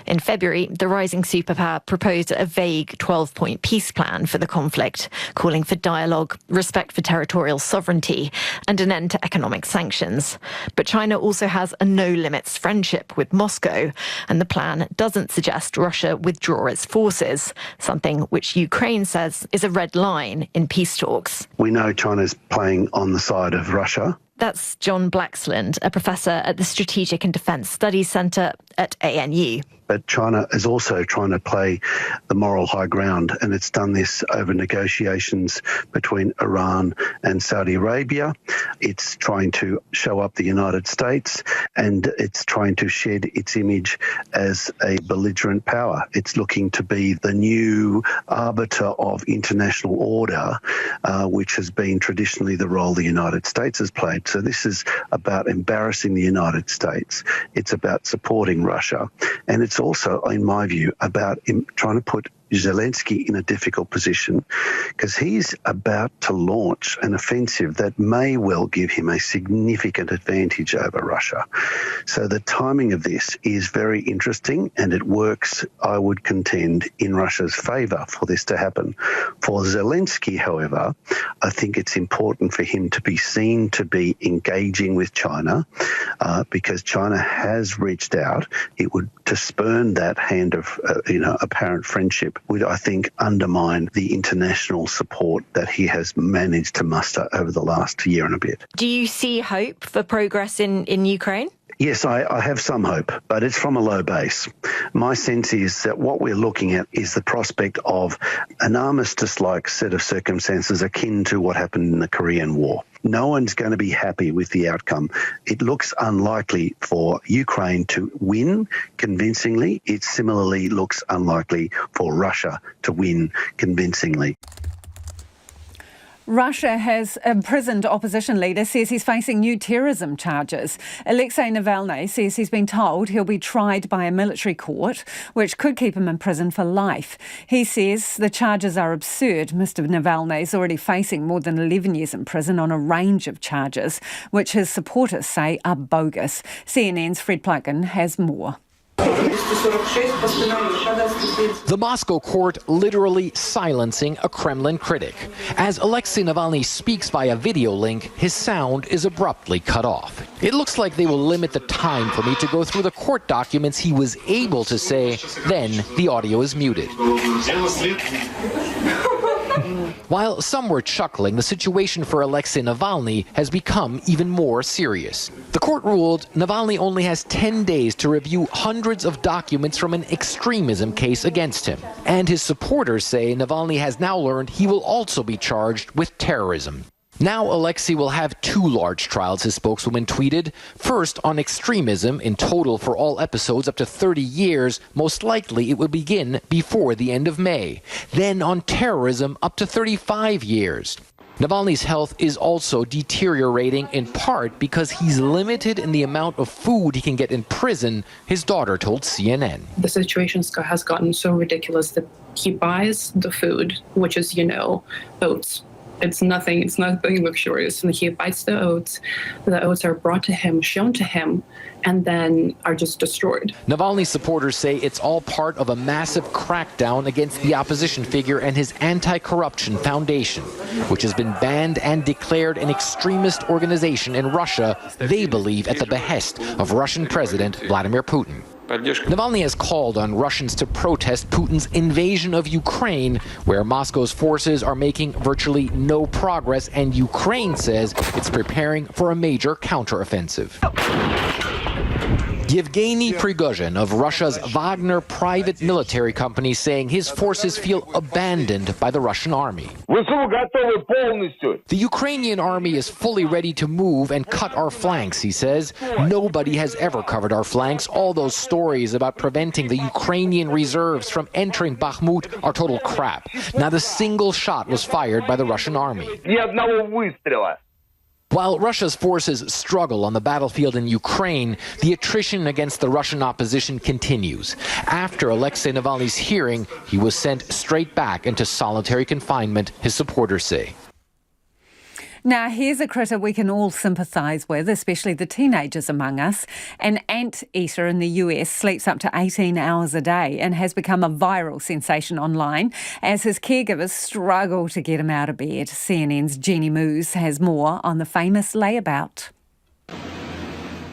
In February, the rising superpower proposed a vague 12-point peace plan for the conflict, calling for dialogue, respect for territorial sovereignty, and an end to economic sanctions. But China also has a no-limits friendship with Moscow, and the plan doesn't suggest Russia withdraw its forces, something which Ukraine says is a red line in peace talks. We know China's playing on the side of Russia. That's John Blaxland, a professor at the Strategic and Defence Studies Centre at ANU. But China is also trying to play the moral high ground, and it's done this over negotiations between Iran and Saudi Arabia. It's trying to show up the United States, and it's trying to shed its image as a belligerent power. It's looking to be the new arbiter of international order, which has been traditionally the role the United States has played. So this is about embarrassing the United States. It's about supporting Russia. And it's also, in my view, about trying to put Zelensky in a difficult position because he's about to launch an offensive that may well give him a significant advantage over Russia. So the timing of this is very interesting, and it works, I would contend, in Russia's favour for this to happen. For Zelensky, however, I think it's important for him to be seen to be engaging with China because China has reached out. It would to spurn that hand of apparent friendship would, I think, undermine the international support that he has managed to muster over the last year and a bit. Do you see hope for progress in Ukraine? Yes, I have some hope, but it's from a low base. My sense is that what we're looking at is the prospect of an armistice-like set of circumstances akin to what happened in the Korean War. No one's going to be happy with the outcome. It looks unlikely for Ukraine to win convincingly. It similarly looks unlikely for Russia to win convincingly. Russia has imprisoned opposition leader, says he's facing new terrorism charges. Alexei Navalny says he's been told he'll be tried by a military court, which could keep him in prison for life. He says the charges are absurd. Mr. Navalny is already facing more than 11 years in prison on a range of charges, which his supporters say are bogus. CNN's Fred Plugin has more. The Moscow court literally silencing a Kremlin critic. As Alexei Navalny speaks via video link, his sound is abruptly cut off. It looks like they will limit the time for me to go through the court documents he was able to say, then the audio is muted. While some were chuckling, the situation for Alexei Navalny has become even more serious. The court ruled Navalny only has 10 days to review hundreds of documents from an extremism case against him. And his supporters say Navalny has now learned he will also be charged with terrorism. Now Alexei will have 2 large trials, his spokeswoman tweeted. First on extremism, in total for all episodes up to 30 years. Most likely it would begin before the end of May. Then on terrorism up to 35 years. Navalny's health is also deteriorating, in part because he's limited in the amount of food he can get in prison, his daughter told CNN. The situation has gotten so ridiculous that he buys the food, which is, oats. It's nothing luxurious. And he buys the oats are brought to him, shown to him, and then are just destroyed. Navalny supporters say it's all part of a massive crackdown against the opposition figure and his anti-corruption foundation, which has been banned and declared an extremist organization in Russia, they believe at the behest of Russian President Vladimir Putin. Navalny has called on Russians to protest Putin's invasion of Ukraine, where Moscow's forces are making virtually no progress, and Ukraine says it's preparing for a major counteroffensive. Yevgeny Prigozhin of Russia's Wagner private military company saying his forces feel abandoned by the Russian army. The Ukrainian army is fully ready to move and cut our flanks, he says. Nobody has ever covered our flanks. All those stories about preventing the Ukrainian reserves from entering Bakhmut are total crap. Not a single shot was fired by the Russian army. While Russia's forces struggle on the battlefield in Ukraine, the attrition against the Russian opposition continues. After Alexei Navalny's hearing, he was sent straight back into solitary confinement, his supporters say. Now, here's a critter we can all sympathise with, especially the teenagers among us. An anteater in the US sleeps up to 18 hours a day and has become a viral sensation online as his caregivers struggle to get him out of bed. CNN's Jeannie Moose has more on the famous layabout.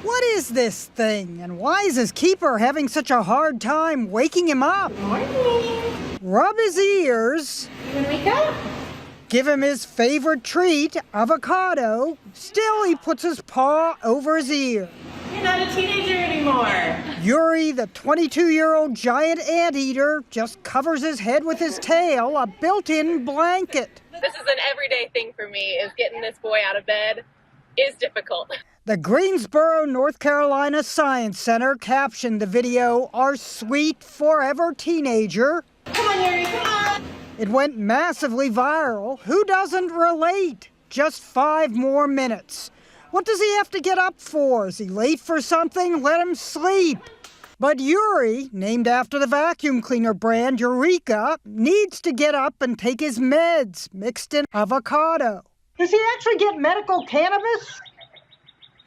What is this thing, and why is his keeper having such a hard time waking him up? Morning. Rub his ears. You want to wake up? Give him his favorite treat, avocado. Still, he puts his paw over his ear. You're not a teenager anymore. Yuri, the 22-year-old giant anteater, just covers his head with his tail, a built-in blanket. This is an everyday thing for me, is getting this boy out of bed is difficult. The Greensboro, North Carolina Science Center captioned the video, "Our sweet forever teenager." Come on, Yuri, come on. It went massively viral. Who doesn't relate? Just 5 more minutes. What does he have to get up for? Is he late for something? Let him sleep. But Yuri, named after the vacuum cleaner brand Eureka, needs to get up and take his meds, mixed in avocado. Does he actually get medical cannabis?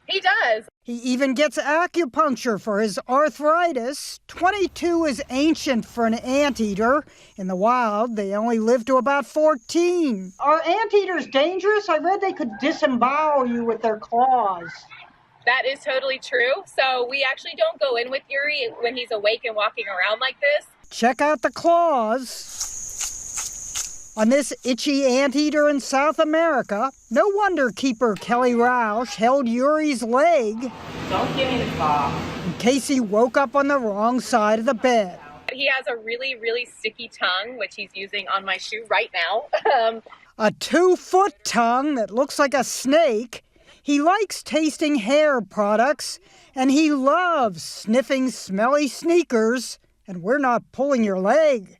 He does. He even gets acupuncture for his arthritis. 22 is ancient for an anteater. In the wild, they only live to about 14. Are anteaters dangerous? I read they could disembowel you with their claws. That is totally true. So we actually don't go in with Yuri when he's awake and walking around like this. Check out the claws. On this itchy anteater in South America, no wonder keeper Kelly Roush held Yuri's leg. Don't give me the claw. In case he woke up on the wrong side of the bed. He has a really, really sticky tongue, which he's using on my shoe right now. A 2-foot tongue that looks like a snake. He likes tasting hair products, and he loves sniffing smelly sneakers, and we're not pulling your leg.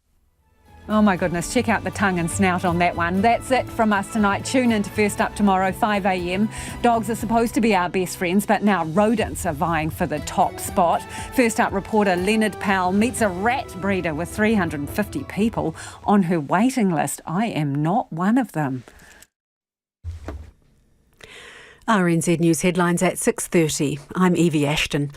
Oh my goodness, check out the tongue and snout on that one. That's it from us tonight. Tune in to First Up tomorrow, 5 a.m. Dogs are supposed to be our best friends, but now rodents are vying for the top spot. First Up reporter Leonard Powell meets a rat breeder with 350 people on her waiting list. I am not one of them. RNZ News headlines at 6:30. I'm Evie Ashton.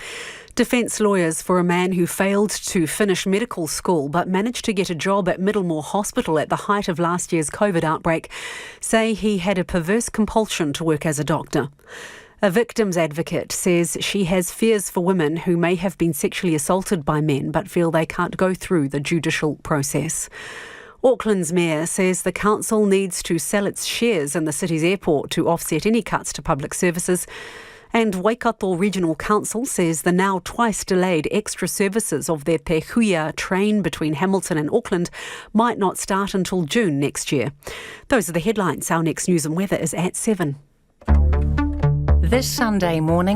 Defence lawyers for a man who failed to finish medical school but managed to get a job at Middlemore Hospital at the height of last year's COVID outbreak say he had a perverse compulsion to work as a doctor. A victim's advocate says she has fears for women who may have been sexually assaulted by men but feel they can't go through the judicial process. Auckland's mayor says the council needs to sell its shares in the city's airport to offset any cuts to public services. And Waikato Regional Council says the now twice delayed extra services of their Te Huia train between Hamilton and Auckland might not start until June next year. Those are the headlines. Our next news and weather is at 7. This Sunday morning,